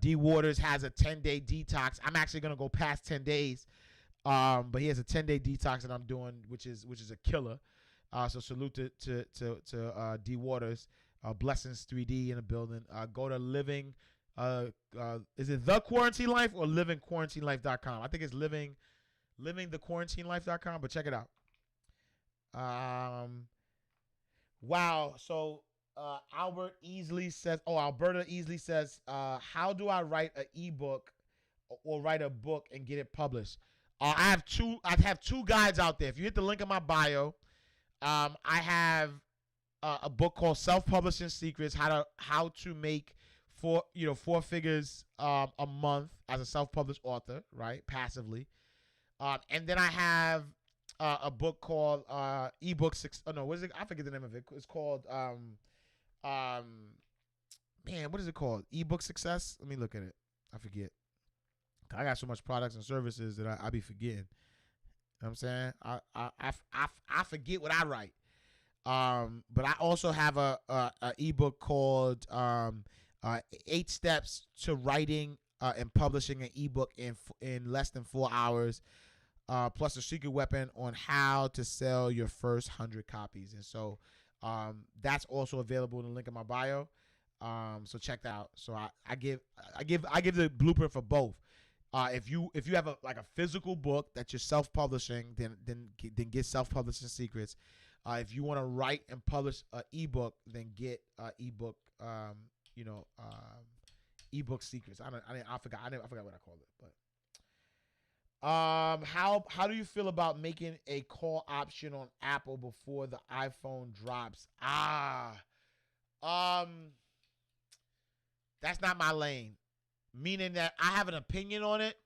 D Waters has a 10-day detox. I'm actually gonna go past 10 days. But he has a 10-day detox that I'm doing, which is a killer. So salute to D Waters. Blessings 3D in the building. Go to living. Is it The Quarantine Life or livingquarantinelife.com? I think it's livingthequarantinelife.com, but check it out. Wow. So Alberta Easley says, how do I write an ebook or write a book and get it published? I have two guides out there. If you hit the link in my bio, I have a book called Self-Publishing Secrets: How to Make four figures a month as a self-published author, right? Passively. And then I have a book called ebook six. Oh no, what is it? I forget the name of it. It's called man, what is it called? Ebook Success. Let me look at it. I forget. I got so much products and services that I be forgetting. You know what I'm saying? I forget what I write. But I also have a ebook called 8 Steps to Writing and Publishing an Ebook in less than 4 hours. Plus a secret weapon on how to sell your first 100 copies. And so that's also available in the link in my bio. So check that out. So I give the blueprint for both. If you have a physical book that you're self-publishing, then get Self-Publishing Secrets. If you want to write and publish an ebook, then get ebook ebook secrets. I forgot what I called it, but how do you feel about making a call option on Apple before the iPhone drops? That's not my lane. Meaning that I have an opinion on it,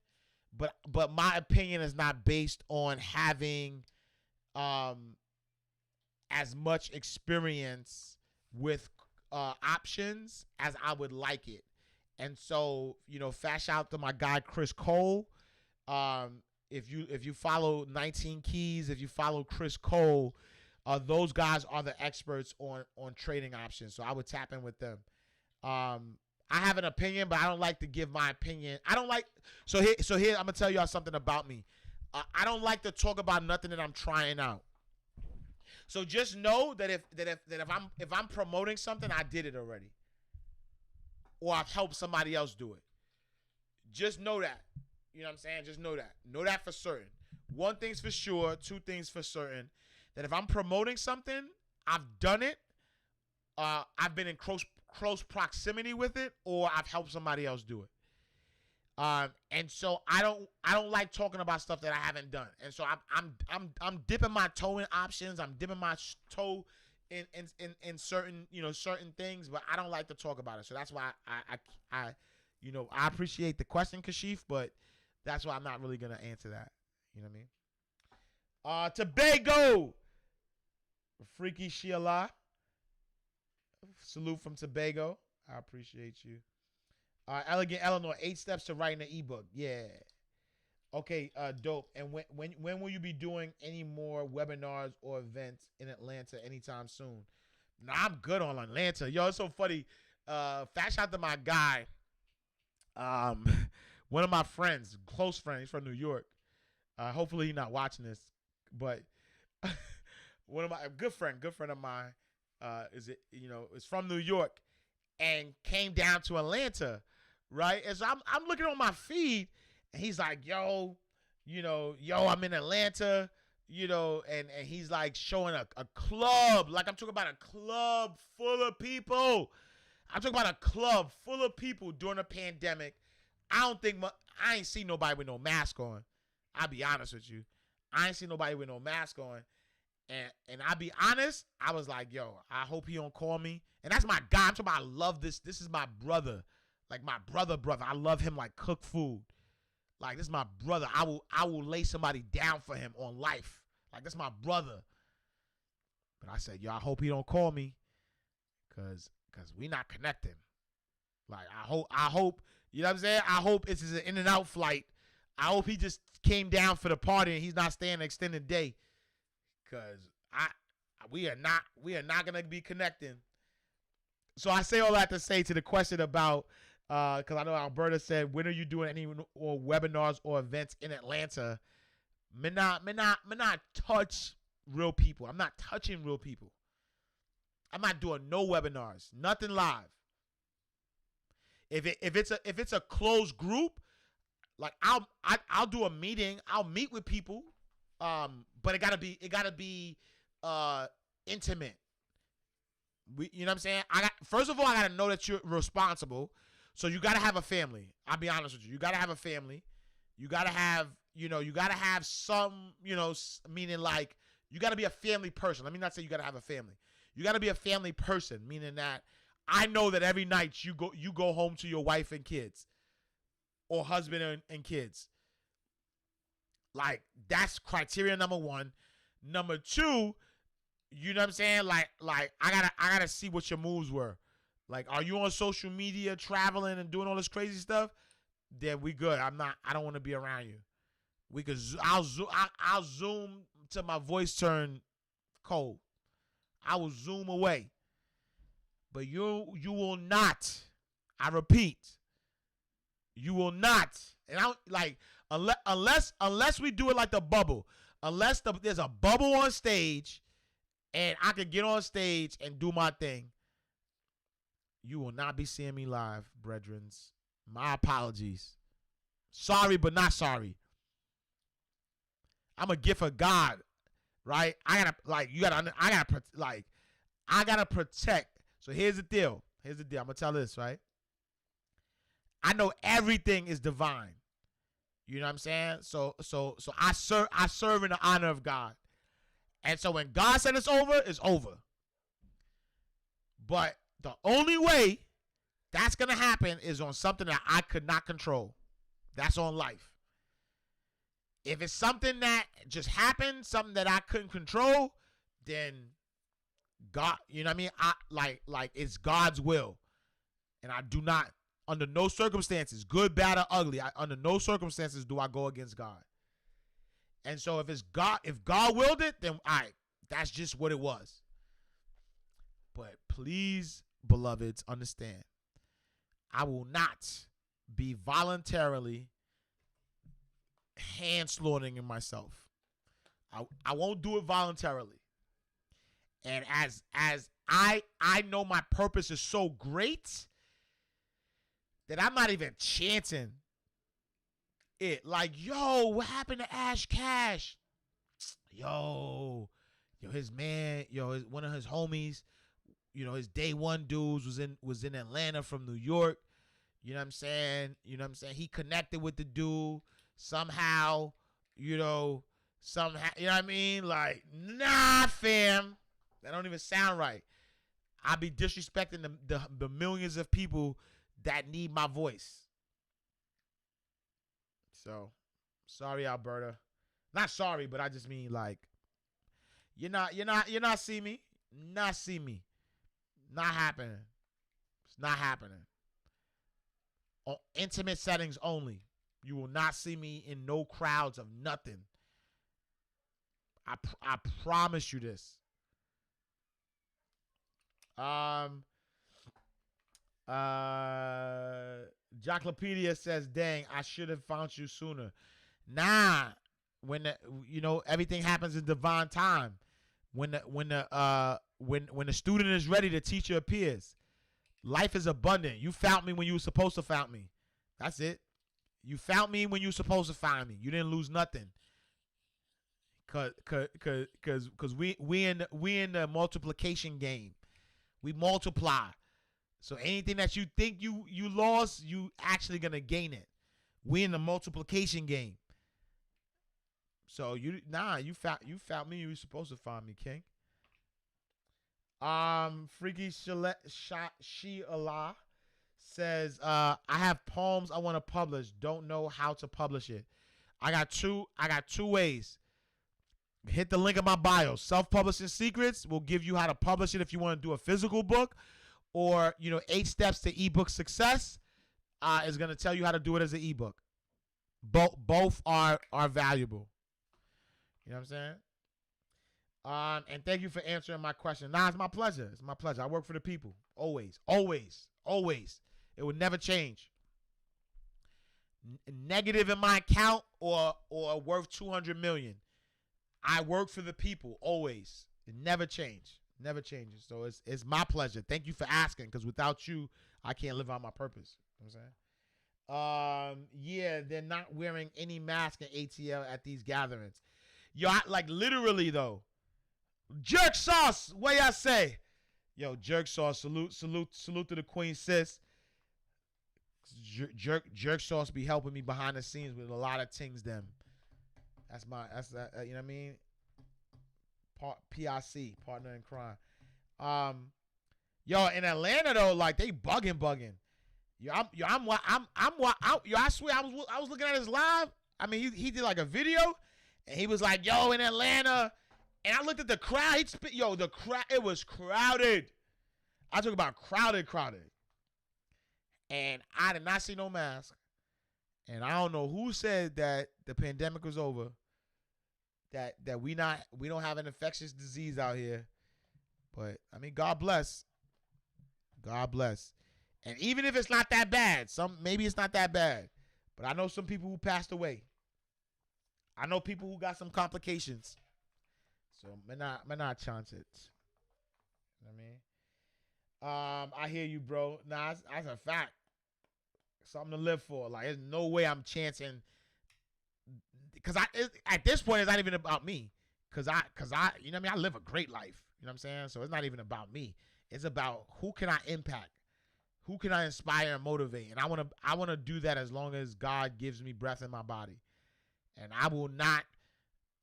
but my opinion is not based on having as much experience with options as I would like it. And so, fast out to my guy Chris Cole. If you follow 19 Keys, if you follow Chris Cole, those guys are the experts on trading options. So I would tap in with them. I have an opinion, but I don't like to give my opinion. I don't like so here I'm gonna tell y'all something about me. I don't like to talk about nothing that I'm trying out. So just know that if I'm promoting something, I did it already, or I've helped somebody else do it. Just know that. You know what I'm saying? Just know that. Know that for certain. One thing's for sure. Two things for certain. That if I'm promoting something, I've done it. I've been in close proximity with it, or I've helped somebody else do it. And so I don't like talking about stuff that I haven't done. And so I'm dipping my toe in options. I'm dipping my toe in certain certain things, but I don't like to talk about it. So that's why I appreciate the question, Kashif, but that's why I'm not really gonna answer that. You know what I mean? Tobago, Freaky Sheila. Salute from Tobago. I appreciate you. Elegant Eleanor, 8 Steps to Writing an Ebook. Yeah. Okay, dope. And when will you be doing any more webinars or events in Atlanta anytime soon? Nah, I'm good on Atlanta. Yo, it's so funny. Fast shout to my guy. One of my friends, close friend, he's from New York. Hopefully he's not watching this, but one of my good friend of mine. Is from New York and came down to Atlanta, right? And so I'm looking on my feed, and he's like, yo, I'm in Atlanta, and he's like showing a club, like I'm talking about a club full of people. I'm talking about a club full of people during a pandemic. I ain't seen nobody with no mask on. I'll be honest with you. I ain't seen nobody with no mask on. And I'll be honest, I was like, yo, I hope he don't call me. And that's my guy. I'm talking about I love this. This is my brother. Like my brother. I love him like cook food. Like this is my brother. I will lay somebody down for him on life. Like this is my brother. But I said, yo, I hope he don't call me. Cause we not connecting. Like I hope, you know what I'm saying? I hope it's an in and out flight. I hope he just came down for the party and he's not staying an extended day. Cause we are not gonna be connecting. So I say all that to say to the question about because I know Alberta said, when are you doing any or webinars or events in Atlanta? Me not touch real people. I'm not touching real people. I'm not doing no webinars, nothing live. If it's a closed group, like I'll do a meeting. I'll meet with people. But it gotta be intimate. You know what I'm saying? First of all, I gotta know that you're responsible. So you gotta have a family. I'll be honest with you. You gotta have a family. You gotta have you got to have some, meaning like you got to be a family person. Let me not say you got to have a family. You got to be a family person, meaning that I know that every night you go home to your wife and kids or husband and kids. Like, that's criteria number one. Number two, you know what I'm saying? Like I gotta see what your moves were. Like, are you on social media traveling and doing all this crazy stuff? Then we good. I don't want to be around you. I'll zoom till my voice turn cold. I will zoom away. But you will not. I repeat, you will not. And I like unless we do it like the bubble. Unless there's a bubble on stage, and I can get on stage and do my thing. You will not be seeing me live, brethrens. My apologies. Sorry, but not sorry. I'm a gift of God, right? I gotta protect. So here's the deal. I'm gonna tell this, right? I know everything is divine. You know what I'm saying? So I serve in the honor of God. And so when God said it's over, it's over. But the only way that's going to happen is on something that I could not control. That's on life. If it's something that just happened, something that I couldn't control, then God, you know what I mean? Like it's God's will. And I do not, under no circumstances, good, bad, or ugly, under no circumstances do I go against God. And so if God willed it, then all right, that's just what it was. But please, beloveds, understand, I will not be voluntarily hand-slaughtering myself. I won't do it voluntarily. And as I know my purpose is so great that I'm not even chancing it. Like, yo, what happened to Ash Cash? Yo, his man, one of his homies, his day one dudes was in Atlanta from New York. You know what I'm saying? He connected with the dude somehow, you know what I mean? Like, nah, fam. That don't even sound right. I be disrespecting the millions of people that need my voice. So, sorry, Alberta. Not sorry, but I just mean, like, you're not see me. Not see me. Not happening. It's not happening. On intimate settings only. You will not see me in no crowds of nothing. I promise you this. Jocklopedia says, dang, I should have found you sooner. Nah, when everything happens in divine time. When the student is ready, the teacher appears. Life is abundant. You found me when you were supposed to found me. That's it. You found me when you were supposed to find me. You didn't lose nothing. Cause we in the multiplication game. We multiply. So anything that you think you lost, you actually gonna gain it. We in the multiplication game. So you found me. You were supposed to find me, King. Freaky She Allah says, I have poems I want to publish. Don't know how to publish it. I got two ways. Hit the link in my bio. Self-Publishing Secrets will give you how to publish it if you want to do a physical book, or 8 steps to ebook success is going to tell you how to do it as an ebook. Both are valuable. You know what I'm saying? And thank you for answering my question. Nah, it's my pleasure. It's my pleasure. I work for the people. Always. Always. Always. It will never change. Negative in my account or worth 200 million. I work for the people always. It never changes. Never changes. So it's my pleasure. Thank you for asking, because without you, I can't live out my purpose. You know what I'm saying? Yeah, they're not wearing any mask in ATL at these gatherings. Yo, literally though. Jerk Sauce, what y'all say? Yo, Jerk Sauce, salute to the Queen sis. Jerk Sauce be helping me behind the scenes with a lot of things them. You know what I mean? PIC, partner in crime. Yo, in Atlanta though, like they bugging. Yo, I swear I was looking at his live. I mean, he did like a video, and he was like, "Yo, in Atlanta," and I looked at the crowd. The crowd, it was crowded. I talk about crowded, and I did not see no mask. And I don't know who said that the pandemic was over. That we don't have an infectious disease out here, but I mean, God bless. And even if it's not that bad, maybe it's not that bad, but I know some people who passed away. I know people who got some complications. So may not chance it. You know what I mean? I hear you, bro. Nah, that's a fact. Something to live for. Like, there's no way I'm chancing. Because at this point, it's not even about me. Because I, you know what I mean? I live a great life. You know what I'm saying? So it's not even about me. It's about who can I impact? Who can I inspire and motivate? And I want to do that as long as God gives me breath in my body. And I will not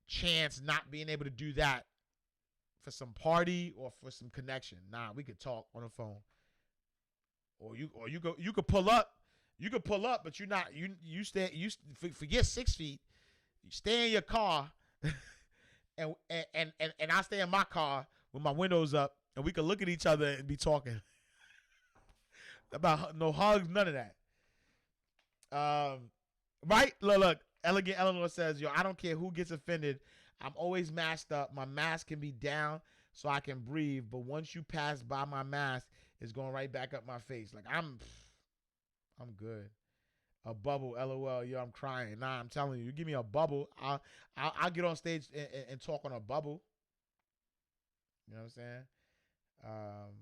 chance not being able to do that for some party or for some connection. Nah, we could talk on the phone. Or you could pull up. You could pull up, but forget 6 feet. You stay in your car, and I stay in my car with my windows up, and we could look at each other and be talking about no hugs, none of that. Right? Look. Elegant Eleanor says, "Yo, I don't care who gets offended. I'm always masked up. My mask can be down so I can breathe, but once you pass by my mask, it's going right back up my face. Like I'm good. A bubble, LOL. Yo, I'm crying. Nah, I'm telling you, you give me a bubble, I'll get on stage and talk on a bubble. You know what I'm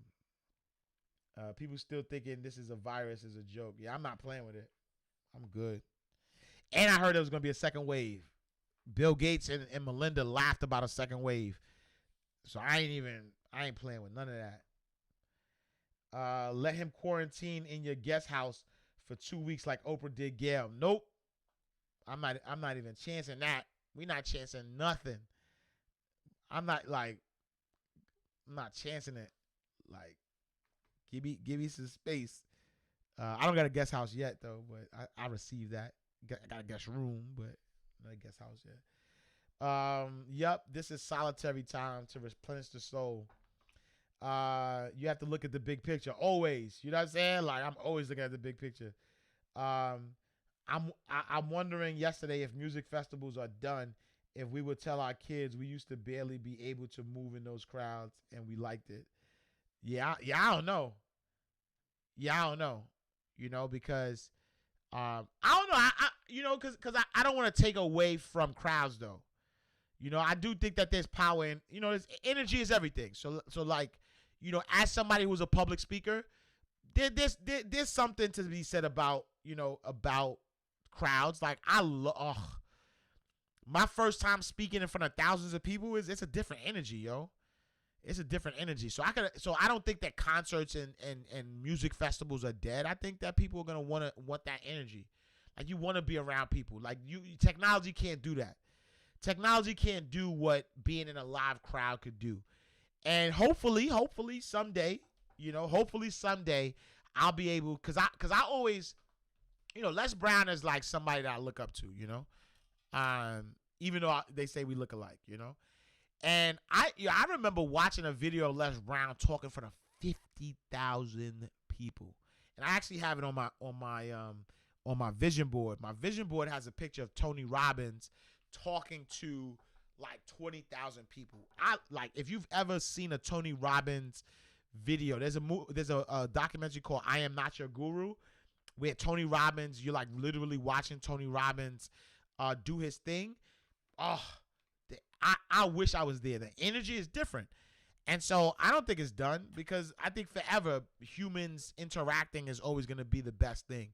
saying? People still thinking this is a virus, is a joke. Yeah, I'm not playing with it. I'm good. And I heard there was going to be a second wave. Bill Gates and Melinda laughed about a second wave. So I ain't playing with none of that. Let him quarantine in your guest house for 2 weeks like Oprah did Gail. Nope. I'm not even chancing that. We not chancing nothing. I'm not chancing it. Like, give me some space. I don't got a guest house yet though, but I received that. Got a guest room, but not a guest house yet. Yep, this is solitary time to replenish the soul. You have to look at the big picture always. You know what I'm saying? Like, I'm always looking at the big picture. I'm wondering yesterday if music festivals are done, if we would tell our kids we used to barely be able to move in those crowds and we liked it. Yeah, I don't know. Yeah, I don't know. You know, because I don't know. Because I don't want to take away from crowds though. You know, I do think that there's power in, energy is everything. So like, as somebody who's a public speaker, there's something to be said about, about crowds. Like my first time speaking in front of thousands of people it's a different energy, yo. It's a different energy. So I don't think that concerts and music festivals are dead. I think that people are gonna want that energy. Like, you want to be around people. Like, technology can't do that. Technology can't do what being in a live crowd could do. And hopefully someday, I'll be able, cause I always, Les Brown is like somebody that I look up to, even though they say we look alike, And I remember watching a video of Les Brown talking in front of 50,000 people, and I actually have it on my vision board. My vision board has a picture of Tony Robbins talking to like 20,000 people. If you've ever seen a Tony Robbins video, there's a documentary called I Am Not Your Guru, where Tony Robbins, you're like literally watching Tony Robbins do his thing. Oh, I wish I was there. The energy is different. And so I don't think it's done, because I think forever humans interacting is always going to be the best thing.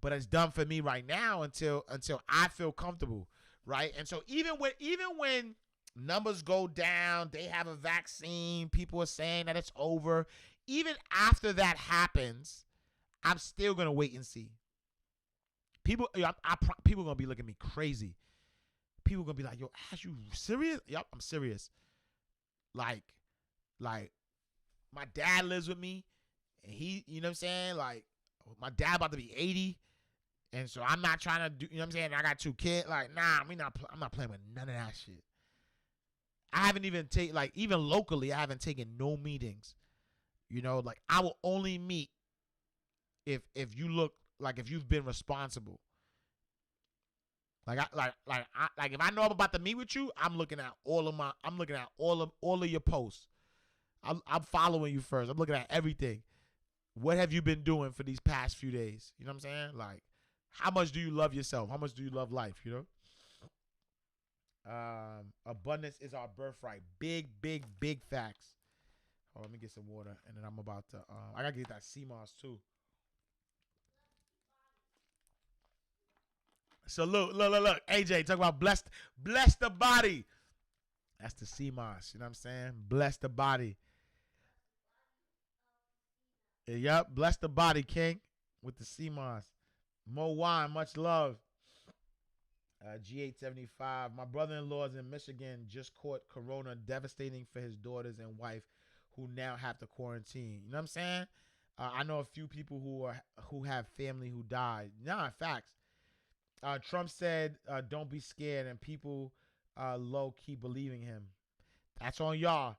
But it's done for me right now until I feel comfortable, right? And so even when numbers go down, they have a vaccine, people are saying that it's over. Even after that happens, I'm still going to wait and see. People are going to be looking at me crazy. people gonna be like, yo, Ash, you serious? Yup, I'm serious. Like my dad lives with me, and he, you know what I'm saying? Like, my dad about to be 80, and so I'm not trying to do, you know what I'm saying? I got 2 kids. Like, nah, I'm not playing with none of that shit. I haven't even even locally, I haven't taken no meetings. You know, like, I will only meet if you look like, if you've been responsible. Like, if I know I'm about to meet with you, I'm looking at all of your posts. I'm following you first. I'm looking at everything. What have you been doing for these past few days? You know what I'm saying? Like, how much do you love yourself? How much do you love life? You know? Abundance is our birthright. Big, big, big facts. Oh, let me get some water, and then I'm about to. I gotta get that CMOS too. So look. AJ, talk about bless the body. That's the CMOS. You know what I'm saying? Bless the body. Yep, bless the body, King, with the CMOS. Mo Wine, much love. G875. My brother-in-law is in Michigan, just caught corona, devastating for his daughters and wife, who now have to quarantine. You know what I'm saying? I know a few people who have family who died. Nah, facts. Trump said, "Don't be scared," and people low key believing him. That's on y'all.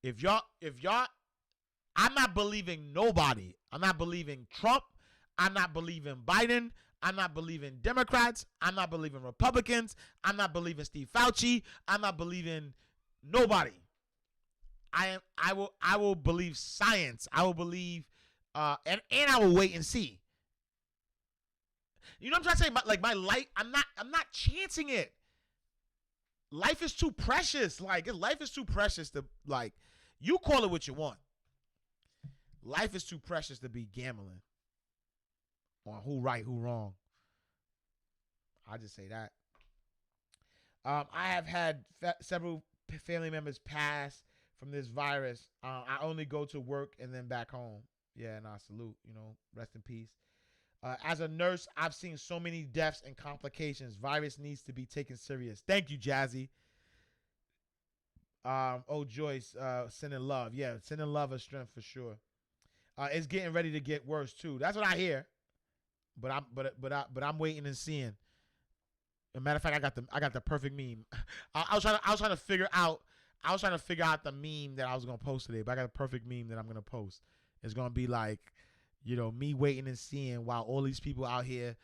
If y'all, I'm not believing nobody. I'm not believing Trump. I'm not believing Biden. I'm not believing Democrats. I'm not believing Republicans. I'm not believing Steve Fauci. I'm not believing nobody. I will believe science. I will believe, and I will wait and see. You know what I'm trying to say? Like, my life, I'm not chancing it. Life is too precious. Like, life is too precious to, like, you call it what you want. Life is too precious to be gambling on who right, who wrong. I just say that. I have had several family members pass from this virus. I only go to work and then back home. Yeah, and I salute, you know, rest in peace. As a nurse, I've seen so many deaths and complications. Virus needs to be taken serious. Thank you, Jazzy. Joyce, sending love. Yeah, sending love and strength for sure. It's getting ready to get worse too. That's what I hear. But I'm waiting and seeing. As a matter of fact, I got the perfect meme. I was trying to figure out the meme that I was gonna post today, but I got a perfect meme that I'm gonna post. It's gonna be like, you know, me waiting and seeing while all these people out here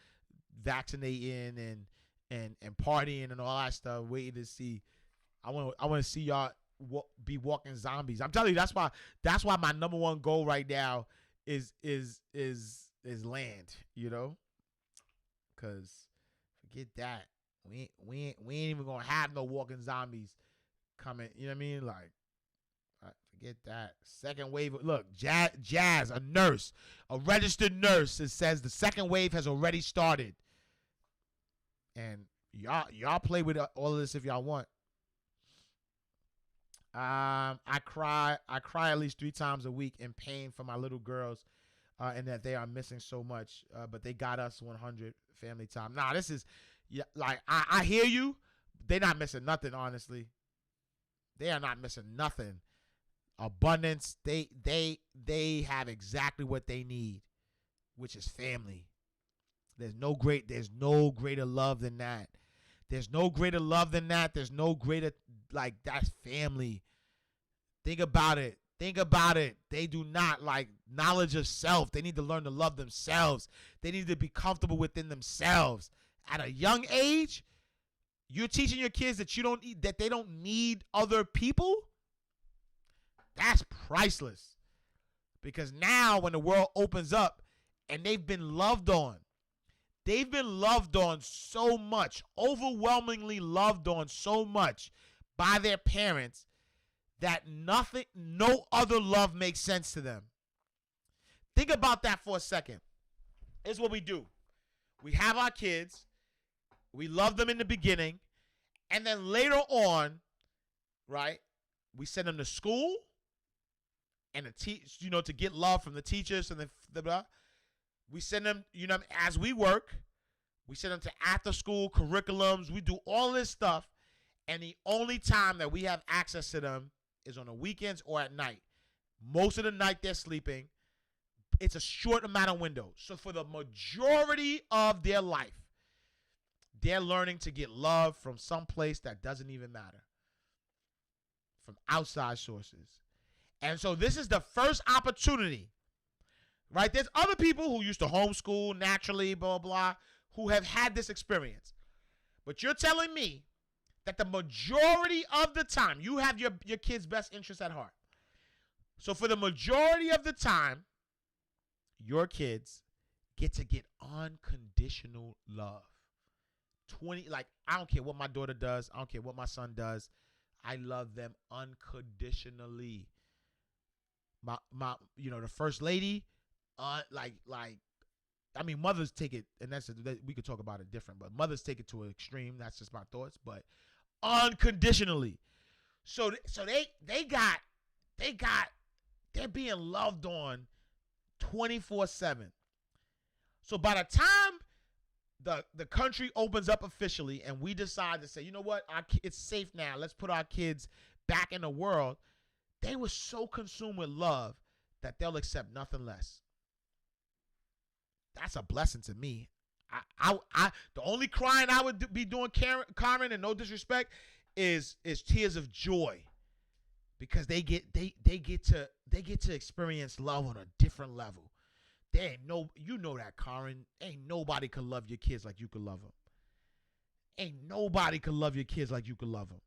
vaccinating and partying and all that stuff, waiting to see. I want to see y'all be walking zombies. I'm telling you, that's why my number one goal right now is land. You know, because forget that. We ain't even gonna have no walking zombies coming. You know what I mean? Like, forget that. Second wave. Look, Jazz, a nurse, a registered nurse, it says the second wave has already started. And y'all play with all of this if y'all want. I cry at least 3 times a week in pain for my little girls, and that they are missing so much. But they got us 100 family time. Nah, this is, yeah, like, I hear you. They're not missing nothing, honestly. They are not missing nothing. Abundance. They have exactly what they need, which is family. There's no greater love than that. There's no greater love than that. There's no greater, like, that's family. Think about it. They do not like knowledge of self. They need to learn to love themselves. They need to be comfortable within themselves. At a young age, you're teaching your kids that they don't need other people. That's priceless. Because now when the world opens up and they've been loved on so much, overwhelmingly loved on so much by their parents, that no other love makes sense to them. Think about that for a second. Here's what we do. We have our kids. We love them in the beginning. And then later on, right, we send them to school and to get love from the teachers and the blah. We send them, as we work. We send them to after school curriculums. We do all this stuff. And the only time that we have access to them is on the weekends or at night. Most of the night they're sleeping. It's a short amount of window. So for the majority of their life, they're learning to get love from some place that doesn't even matter. From outside sources. And so this is the first opportunity, right? There's other people who used to homeschool naturally, blah, blah, who have had this experience. But you're telling me that the majority of the time, you have your kid's best interest at heart. So for the majority of the time, your kids get to get unconditional love. I don't care what my daughter does. I don't care what my son does. I love them unconditionally. My the first lady, mothers take it, and we could talk about it different, but mothers take it to an extreme. That's just my thoughts, but unconditionally. So they're being loved on 24/7. So by the time the country opens up officially and we decide to say, you know what, it's safe now, let's put our kids back in the world, they were so consumed with love that they'll accept nothing less. That's a blessing to me. The only crying I would be doing, Carmen, and no disrespect, is tears of joy, because they get to experience love on a different level. There ain't that, Karen. Ain't nobody could love your kids like you could love them. Ain't nobody could love your kids like you could love them.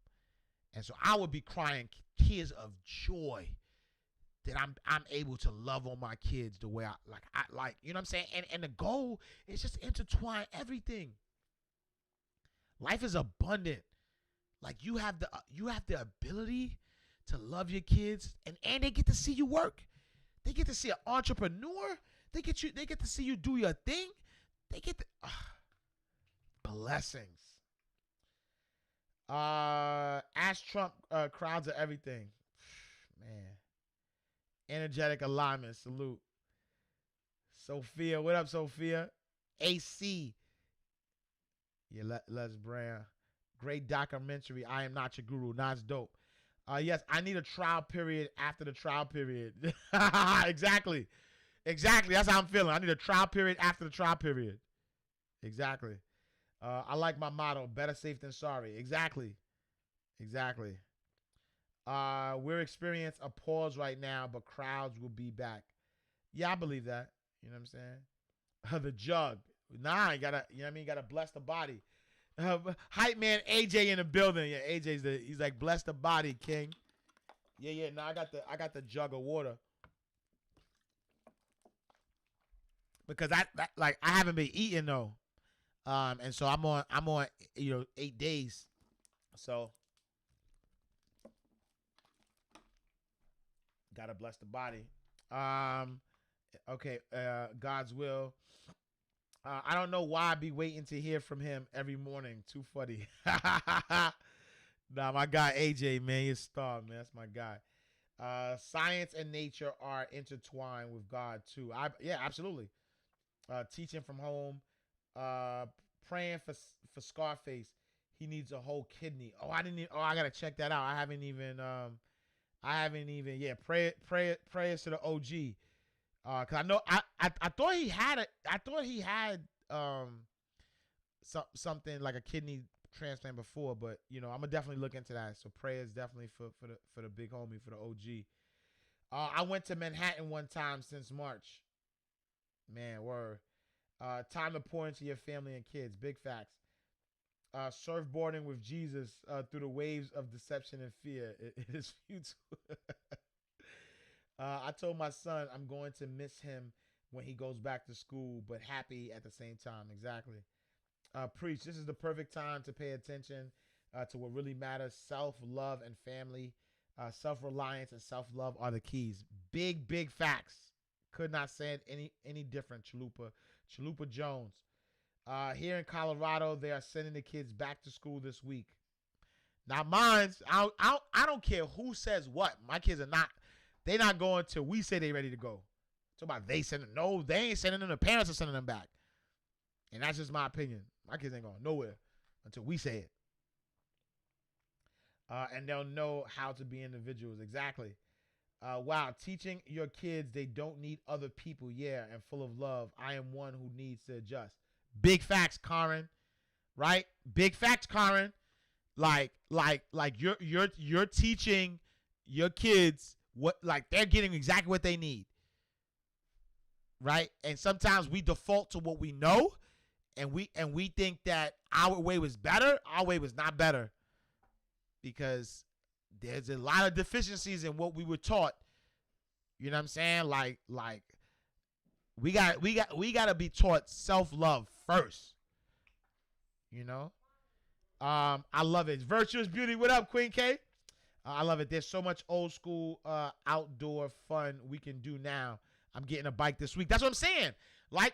And so I would be crying tears of joy that I'm able to love on my kids the way I like, you know what I'm saying? And the goal is just intertwine everything. Life is abundant. Like you have the ability to love your kids, and they get to see you work. They get to see an entrepreneur. They get to see you do your thing. They get the blessings. Ask Trump, crowds are everything. Man. Energetic alignment. Salute. Sophia. What up, Sophia? AC. Yeah, Les Brown. Great documentary. I Am Not Your Guru. That's dope. Yes, I need a trial period after the trial period. Exactly. That's how I'm feeling. I need a trial period after the trial period. Exactly. I like my motto, better safe than sorry. Exactly. We're experiencing a pause right now, but crowds will be back. Yeah, I believe that. You know what I'm saying? The jug. Nah, you gotta bless the body. Hype man AJ in the building. Yeah, he's like, bless the body, king. Yeah. Now I got the jug of water. Because I haven't been eating though. And so I'm on 8 days. So gotta bless the body. Okay, God's will. I don't know why I be waiting to hear from him every morning. Too funny. Nah, my guy AJ, man, he's a star, man. That's my guy. Science and nature are intertwined with God too. Yeah, absolutely. Teaching from home. Praying for Scarface. He needs a whole kidney. I gotta check that out. I haven't even. Yeah. Prayers to the OG. Cause I know I thought he had something like a kidney transplant before, but I'm gonna definitely look into that. So prayers definitely for the big homie, for the OG. I went to Manhattan one time since March. Man, word. Time to pour into your family and kids. Big facts. Surfboarding with Jesus through the waves of deception and fear. It is futile. I told my son I'm going to miss him when he goes back to school, but happy at the same time. Exactly. Preach. This is the perfect time to pay attention to what really matters. Self-love and family. Self-reliance and self-love are the keys. Big facts. Could not say it any different. Chalupa Jones. Here in Colorado, they are sending the kids back to school this week. Now, mine's, I don't care who says what. My kids are not. They're not going till we say they're ready to go. Talk about they sending. No, they ain't sending them. The parents are sending them back. And that's just my opinion. My kids ain't going nowhere until we say it. And they'll know how to be individuals. Exactly. Wow, teaching your kids they don't need other people, yeah, and full of love. I am one who needs to adjust. Big facts, Karen. Right? Big facts, Karen. Like you're teaching your kids what, like, they're getting exactly what they need. Right? And sometimes we default to what we know, and we think that our way was better. Our way was not better, because there's a lot of deficiencies in what we were taught. You know what I'm saying? Like we got to be taught self-love first. You know? I love it. Virtuous Beauty, what up, Queen K? I love it. There's so much old school outdoor fun we can do now. I'm getting a bike this week. That's what I'm saying. Like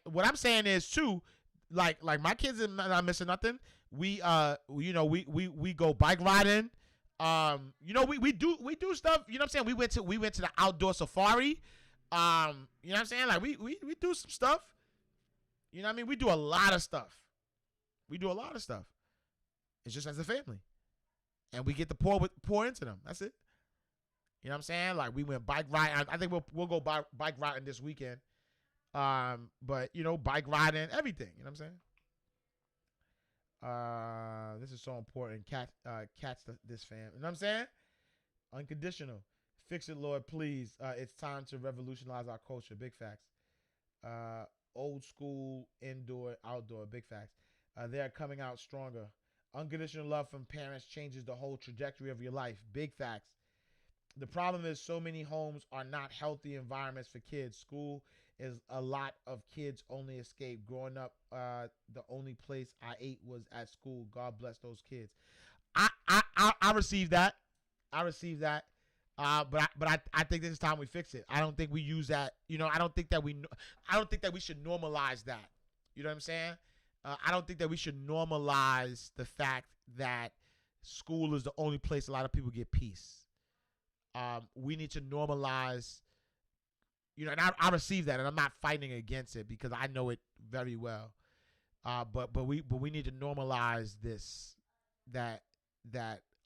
what I'm saying is too, like my kids are not missing nothing. We go bike riding. We do stuff, you know what I'm saying? We went to the outdoor safari. You know what I'm saying? Like we do some stuff. You know what I mean? We do a lot of stuff. It's just as a family. And we get to pour into them. That's it. You know what I'm saying? Like, we went bike riding. I think we'll go bike riding this weekend. But bike riding, everything. You know what I'm saying? This is so important. Catch this fam. You know what I'm saying? Unconditional. Fix it, Lord, please. It's time to revolutionize our culture. Big facts. Old school, indoor, outdoor. Big facts. They are coming out stronger. Unconditional love from parents changes the whole trajectory of your life. Big facts. The problem is so many homes are not healthy environments for kids. School is a lot of kids' only escape. Growing up, the only place I ate was at school. God bless those kids. I received that. But I think this is time we fix it. I don't think we use that. I don't think that we should normalize that. You know what I'm saying? I don't think that we should normalize the fact that school is the only place a lot of people get peace. We need to normalize, and I receive that, and I'm not fighting against it because I know it very well. But we need to normalize this, that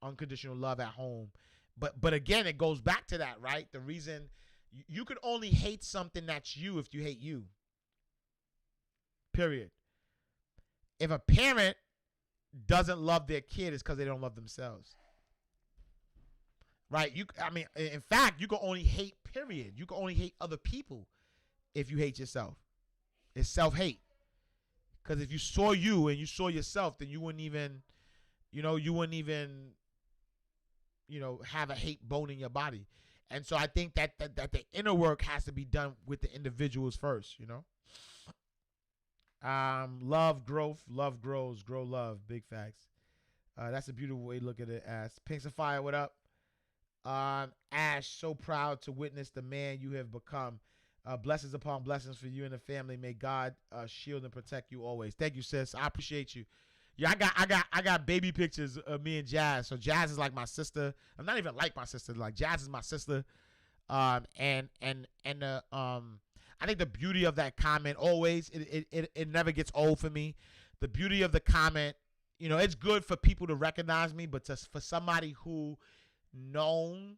unconditional love at home. But again, it goes back to that, right? The reason you can only hate something that's you if you hate you. Period. If a parent doesn't love their kid, it's because they don't love themselves. Right? In fact, you can only hate, period. You can only hate other people if you hate yourself. It's self-hate. Because if you saw you and you saw yourself, then you wouldn't even have a hate bone in your body. And so I think that the inner work has to be done with the individuals first, Love growth, love grows, grow love. Big facts. That's a beautiful way to look at it. As Pinks of Fire, what up? Ash, so proud to witness the man you have become. Blessings upon blessings for you and the family. May God shield and protect you always. Thank you, sis. I appreciate you. Yeah, I got baby pictures of me and Jazz. So Jazz is like my sister. I'm not even like my sister. Like, Jazz is my sister. I think the beauty of that comment always, it never gets old for me. The beauty of the comment, it's good for people to recognize me, but for somebody who known,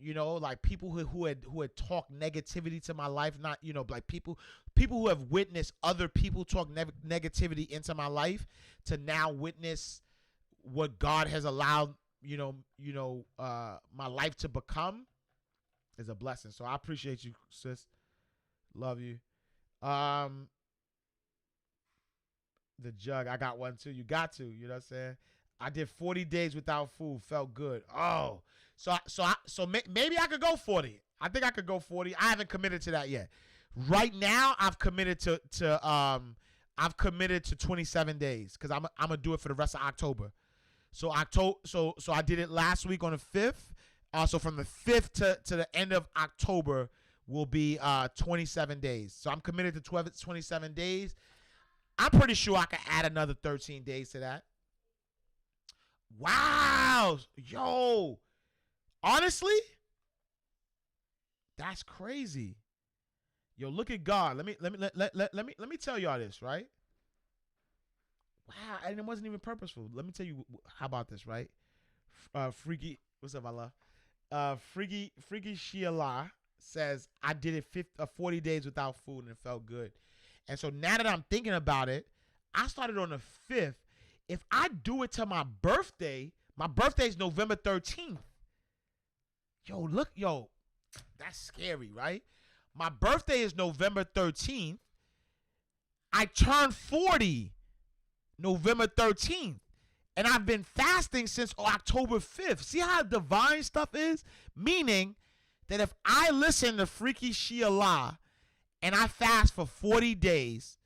like people who had talked negativity to my life, not, like people who have witnessed other people talk negativity into my life, to now witness what God has allowed, my life to become, is a blessing. So I appreciate you, sis. Love you. The jug, I got one too. You got to, you know what I'm saying? I did 40 days without food, felt good. Oh, so maybe I could go 40. I think I could go 40. I haven't committed to that yet. Right now, I've committed to 27 days because I'm gonna do it for the rest of October. So I did it last week on the 5th. So from the 5th to the end of October will be 27 days. So I'm committed to 27 days. I'm pretty sure I can add another 13 days to that. Wow. Yo. Honestly, that's crazy. Yo, look at God. Let me tell y'all this, right? Wow, and it wasn't even purposeful. Let me tell you how about this, right? Freaky, what's up, Allah? Freaky Sheila says I did it 40 days without food and it felt good. And so now that I'm thinking about it, I started on the 5th. If I do it to my birthday is November 13th. Yo, that's scary, right? My birthday is November 13th. I turned 40 November 13th. And I've been fasting since October 5th. See how divine stuff is? Meaning that if I listen to Freaky Sheila and I fast for 40 days,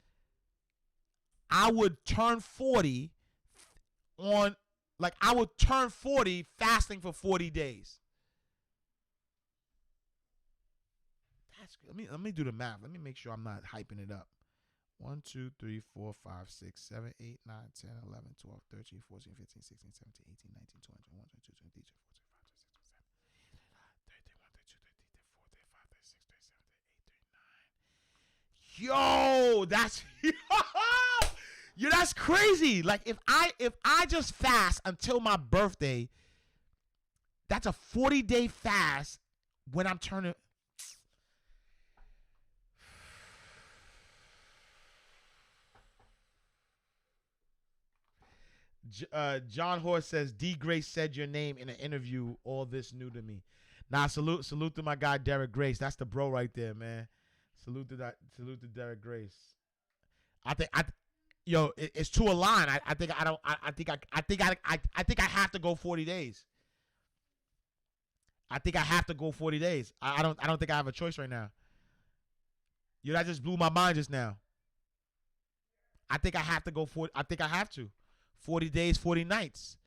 I would turn 40 I would turn 40 fasting for 40 days. That's good. Let me do the math. Let me make sure I'm not hyping it up. 1, 2, 3, 4, 5, 6, 7, 8, 9, 10, 11, 12, 13, 14, 15, 16, 17, 18, 19, 20, 21, 22, 23, 24, 25, 26, 27, 28, 29. Yo, that's yo, that's crazy. Like if I just fast until my birthday, that's a 40-day fast when I'm turning. John Horst says D Grace said your name in an interview. All this new to me. Nah, salute to my guy Derek Grace. That's the bro right there, man. Salute to Derek Grace. It's to a line. I think I have to go 40 days. I think I have to go 40 days. I don't think I have a choice right now. That just blew my mind just now. I think I have to go 40. I think I have to. 40 days, 40 nights.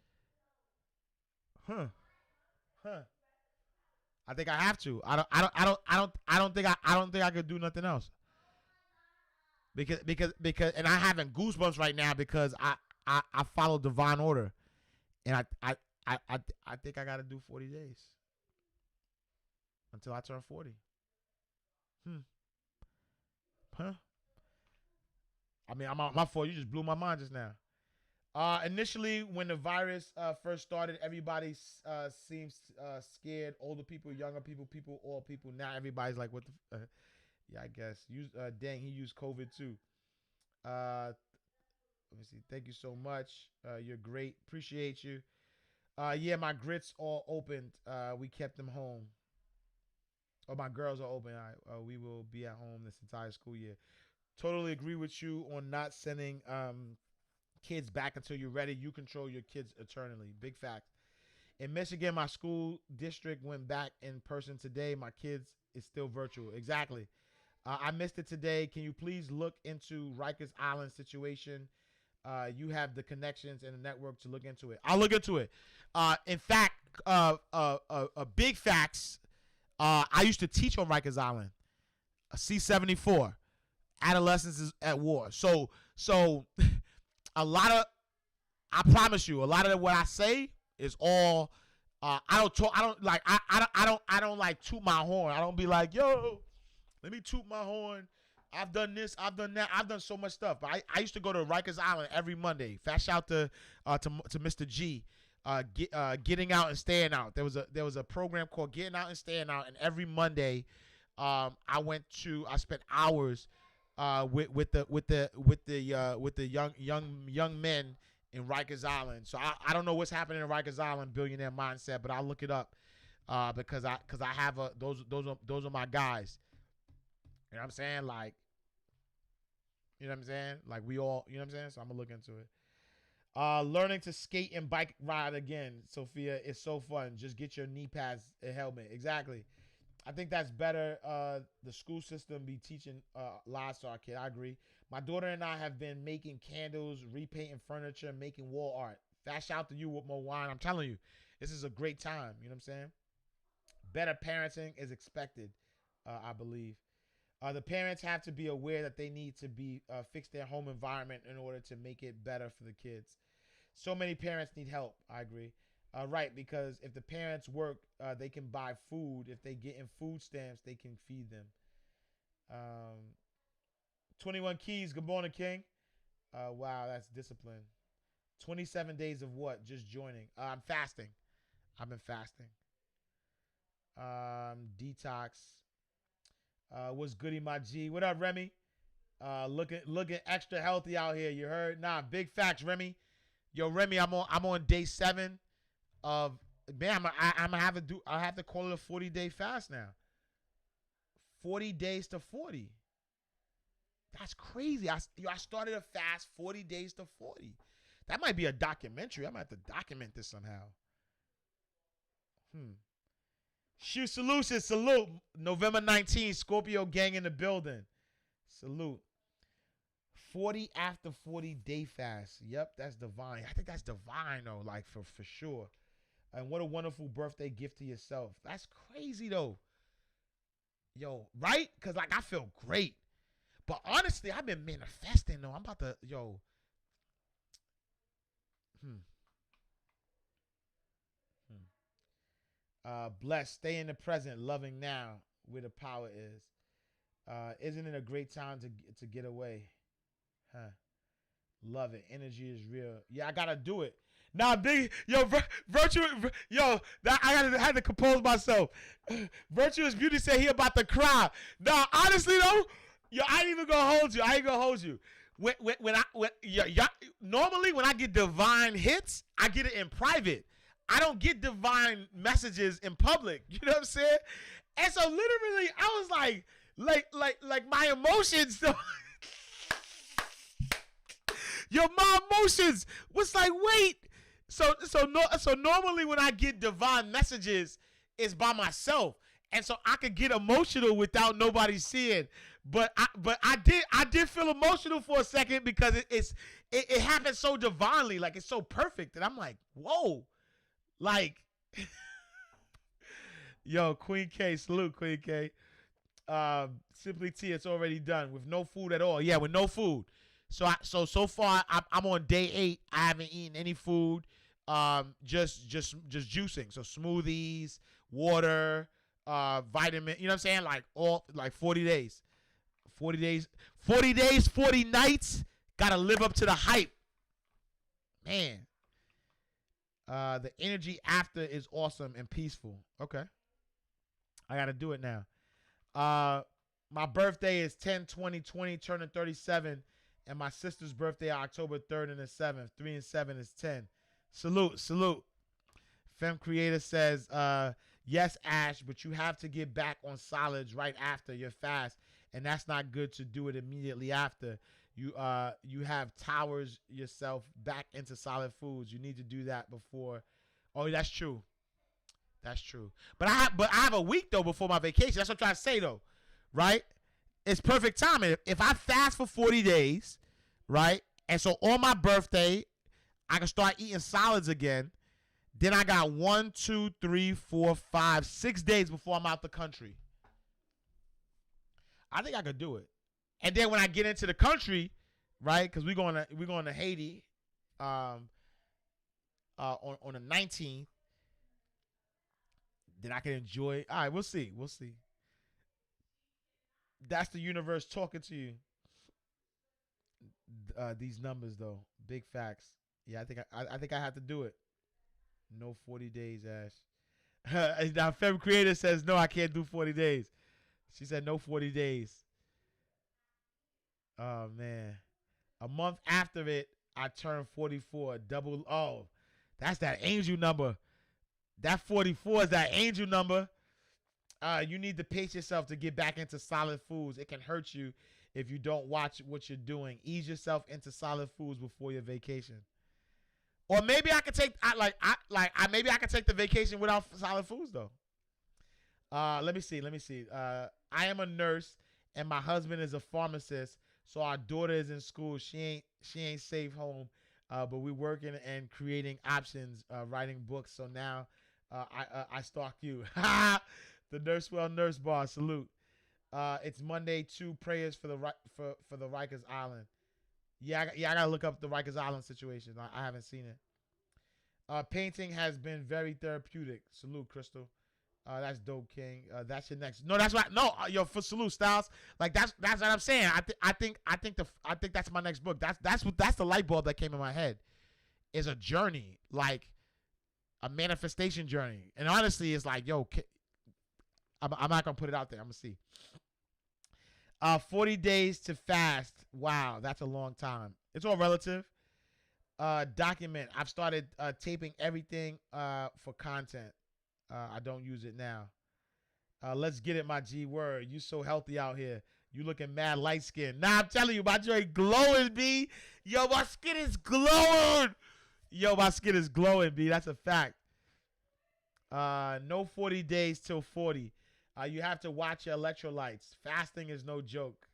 Huh. I think I have to. I don't think I could do nothing else. Because and I having goosebumps right now because I follow divine order. And I think I got to do 40 days until I turn 40. Huh? I mean, I'm my fault. You just blew my mind just now. Initially, when the virus first started, everybody seems scared. Older people, younger people, all people. Now everybody's like, "What the?" Yeah, I guess. Dang, he used COVID too. Let me see. Thank you so much. You're great. Appreciate you. Yeah, my grits all opened. We kept them home. Oh, my girls are open. We will be at home this entire school year. Totally agree with you on not sending kids back until you're ready. You control your kids eternally. Big fact. In Michigan, my school district went back in person today. My kids is still virtual. Exactly. I missed it today. Can you please look into Rikers Island situation? You have the connections and the network to look into it. I'll look into it. In fact, big facts. I used to teach on Rikers Island, C-74, adolescents is at war. So a lot of, I promise you, a lot of what I say is all. I don't like toot my horn. I don't be like, yo, let me toot my horn. I've done this, I've done that, I've done so much stuff. But I used to go to Rikers Island every Monday. Fast shout to Mr. G. Getting out and staying out. There was a program called Getting Out and Staying Out, and every Monday, I spent hours with the young men in Rikers Island. So I don't know what's happening in Rikers Island billionaire mindset, but I'll look it up because I have those are my guys. You know what I'm saying? Like, you know what I'm saying? Like we all, you know what I'm saying? So I'm gonna look into it. Learning to skate and bike ride again, Sophia, is so fun. Just get your knee pads and helmet. Exactly. I think that's better. The school system be teaching lies to our kid. I agree. My daughter and I have been making candles, repainting furniture, making wall art. Fast shout to you with more wine. I'm telling you, this is a great time. You know what I'm saying? Better parenting is expected, I believe. The parents have to be aware that they need to be fix their home environment in order to make it better for the kids. So many parents need help. I agree. Right, because if the parents work, they can buy food. If they get in food stamps, they can feed them. Um, 21 Keys. Good morning, King. Wow, that's discipline. 27 days of what? Just joining. I'm fasting. I've been fasting. Detox. What's goody, my G? What up, Remy? Looking extra healthy out here. You heard? Nah, big facts, Remy. Yo, Remy, I'm on day 7 of man. I'm gonna have to do. I have to call it a 40-day fast now. 40 days to 40. That's crazy. I started a fast 40 days to 40. That might be a documentary. I might have to document this somehow. Shoe Solutions, salute. November 19th, Scorpio gang in the building. Salute. 40 after 40 day fast. Yep, that's divine. I think that's divine though, like for sure. And what a wonderful birthday gift to yourself. That's crazy though. Yo, right? Because like I feel great. But honestly, I've been manifesting though. I'm about to, yo. Blessed, stay in the present, loving now, where the power is. Isn't it a great time to get away? Huh. Love it. Energy is real. Yeah, I gotta do it. Now, big yo, yo, had to compose myself. Virtuous Beauty said he about to cry. Now, honestly though, yo, I ain't even gonna hold you. I ain't gonna hold you. Normally when I get divine hits, I get it in private. I don't get divine messages in public. You know what I'm saying? And so literally, I was like my emotions. Yo, my emotions was like, wait. So normally when I get divine messages, it's by myself, and so I could get emotional without nobody seeing. But I did feel emotional for a second because it happened so divinely, like it's so perfect that I'm like, whoa, like, yo, Queen K, salute Queen K. Simply T, it's already done with no food at all. Yeah, with no food. So far I'm on day 8. I haven't eaten any food. Just juicing. So smoothies, water, vitamin. You know what I'm saying? Like all like 40 days, 40 days, 40 days, 40 nights. Gotta live up to the hype, man. The energy after is awesome and peaceful. Okay, I gotta do it now. My birthday is 10/20/20, turning 37. And my sister's birthday, October 3rd and the 7th. 3 and 7 is 10. Salute, salute. Fem Creator says, yes, Ash, but you have to get back on solids right after your fast. And that's not good to do it immediately after. You have towers yourself back into solid foods. You need to do that before. Oh, that's true. That's true. But I have a week though before my vacation. That's what I'm trying to say though. Right? It's perfect timing. If I fast for 40 days, right? And so on my birthday, I can start eating solids again. Then I got 1, 2, 3, 4, 5, 6 days before I'm out the country. I think I could do it. And then when I get into the country, right? Because we're going to Haiti on the 19th. Then I can enjoy. All right, we'll see. We'll see. That's the universe talking to you. These numbers though, big facts. Yeah, I think I have to do it. No 40 days, Ash. Now Fem Creator says no, I can't do 40 days. She said no 40 days. Oh man, a month after it, I turned 44. Double. Oh, that's that angel number. That 44 is that angel number. You need to pace yourself to get back into solid foods. It can hurt you if you don't watch what you're doing. Ease yourself into solid foods before your vacation. Or maybe I could take maybe I could take the vacation without solid foods though. Let me see. I am a nurse and my husband is a pharmacist, so our daughter is in school. She ain't safe home, but we're working and creating options, writing books. So now I stalk you. The Nurse Bar, salute. It's Monday. 2 prayers for the Rikers Island. Yeah, I gotta look up the Rikers Island situation. I haven't seen it. Painting has been very therapeutic. Salute, Crystal. That's dope, King. That's your next. No, that's right. No, yo, for Salute Styles. Like that's what I'm saying. I think that's my next book. That's the light bulb that came in my head. Is a journey, like a manifestation journey. And honestly, it's like, yo, I'm not gonna put it out there. I'm gonna see. 40 days to fast. Wow, that's a long time. It's all relative. Document. I've started taping everything for content. I don't use it now. Let's get it, my G word. You so healthy out here. You looking mad light skin. Nah, I'm telling you, my joint glowing, B. Yo, my skin is glowing. Yo, my skin is glowing, B. That's a fact. No 40 days till 40. You have to watch your electrolytes. Fasting is no joke.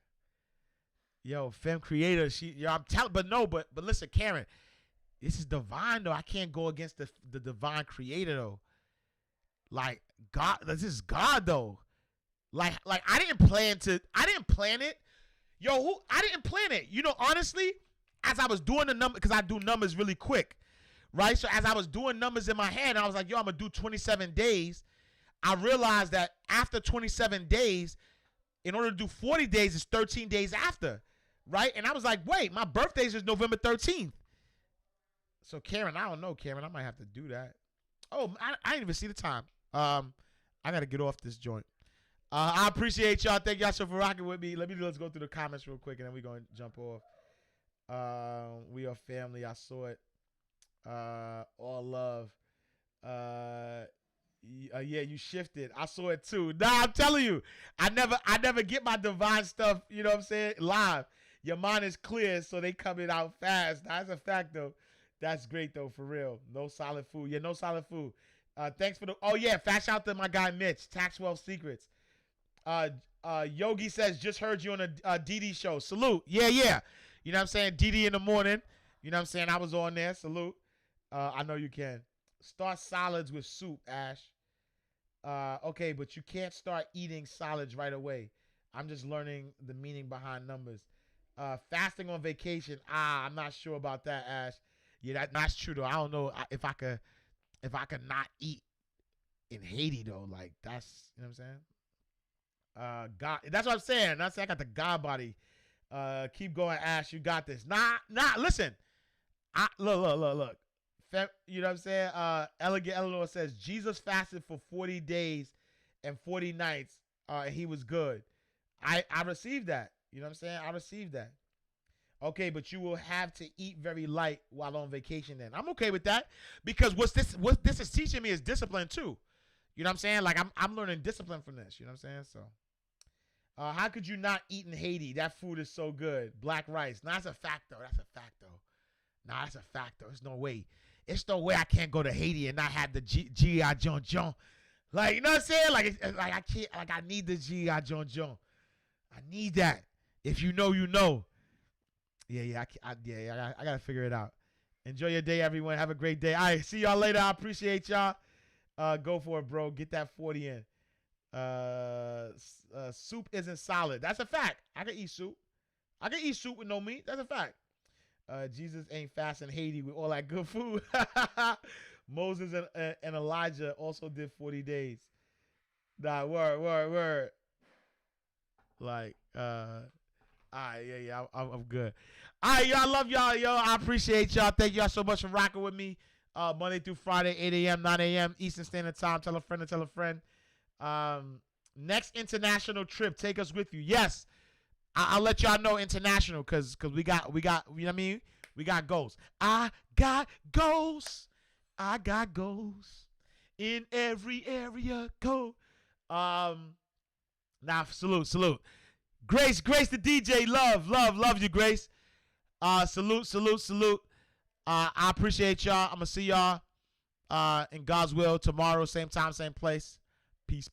Yo, Femme Creator, I'm telling, but listen, Karen, this is divine though. I can't go against the divine Creator though. Like God, this is God though. Like I didn't plan it. Yo, I didn't plan it. You know, honestly, as I was doing the number, because I do numbers really quick, right? So as I was doing numbers in my head, I was like, yo, I'm gonna do 27 days. I realized that after 27 days, in order to do 40 days, it's 13 days after, right? And I was like, wait, my birthday is November 13th. So Karen, I don't know, Karen, I might have to do that. Oh, I didn't even see the time. I gotta get off this joint. I appreciate y'all. Thank y'all so for rocking with me. Let's go through the comments real quick, and then we're gonna jump off. We are family. I saw it. All love. Yeah, you shifted. I saw it too. Nah, I'm telling you, I never get my divine stuff. You know what I'm saying? Live. Your mind is clear, so they coming out fast. That's a fact though. That's great though, for real. No solid food. Yeah, no solid food. Thanks for the. Oh yeah, fast shout to my guy Mitch. Tax Wealth Secrets. Yogi says just heard you on a DD show. Salute. Yeah. You know what I'm saying? DD in the morning. You know what I'm saying? I was on there. Salute. I know you can. Start solids with soup, Ash. Okay, but you can't start eating solids right away. I'm just learning the meaning behind numbers. Fasting on vacation. I'm not sure about that, Ash. Yeah, that's true though. I don't know if I could not eat in Haiti though. Like that's, you know what I'm saying? God, that's what I'm saying. That's I got the God body. Keep going, Ash. You got this. Nah. Listen. Look. You know what I'm saying? Elegant Eleanor says Jesus fasted for 40 days and 40 nights. He was good. I received that. You know what I'm saying? I received that. Okay, but you will have to eat very light while on vacation then. I'm okay with that because what this is teaching me is discipline too. You know what I'm saying? Like I'm learning discipline from this. You know what I'm saying? So how could you not eat in Haiti? That food is so good. Black rice. Nah, that's a fact though. That's a fact though. There's no way. It's no way I can't go to Haiti and not have the G.I. John. Like, you know what I'm saying? Like I can't. Like I need the G.I. John. I need that. If you know, you know. Yeah. I gotta figure it out. Enjoy your day, everyone. Have a great day. All right, see y'all later. I appreciate y'all. Go for it, bro. Get that 40 in. Soup isn't solid. That's a fact. I can eat soup. I can eat soup with no meat. That's a fact. Jesus ain't fast in Haiti with all that good food. Moses and Elijah also did 40 days. Nah, word. Like, all right, yeah, I'm good. All right, y'all, I love y'all, yo. I appreciate y'all. Thank y'all so much for rocking with me. Monday through Friday, 8 a.m., 9 a.m. Eastern Standard Time. Tell a friend to tell a friend. Next international trip, take us with you. Yes, I'll let y'all know international because we got, you know what I mean? We got goals. I got goals in every area. Go. Now, salute. Grace the DJ. Love you, Grace. Salute. I appreciate y'all. I'm going to see y'all in God's will tomorrow, same time, same place. Peace.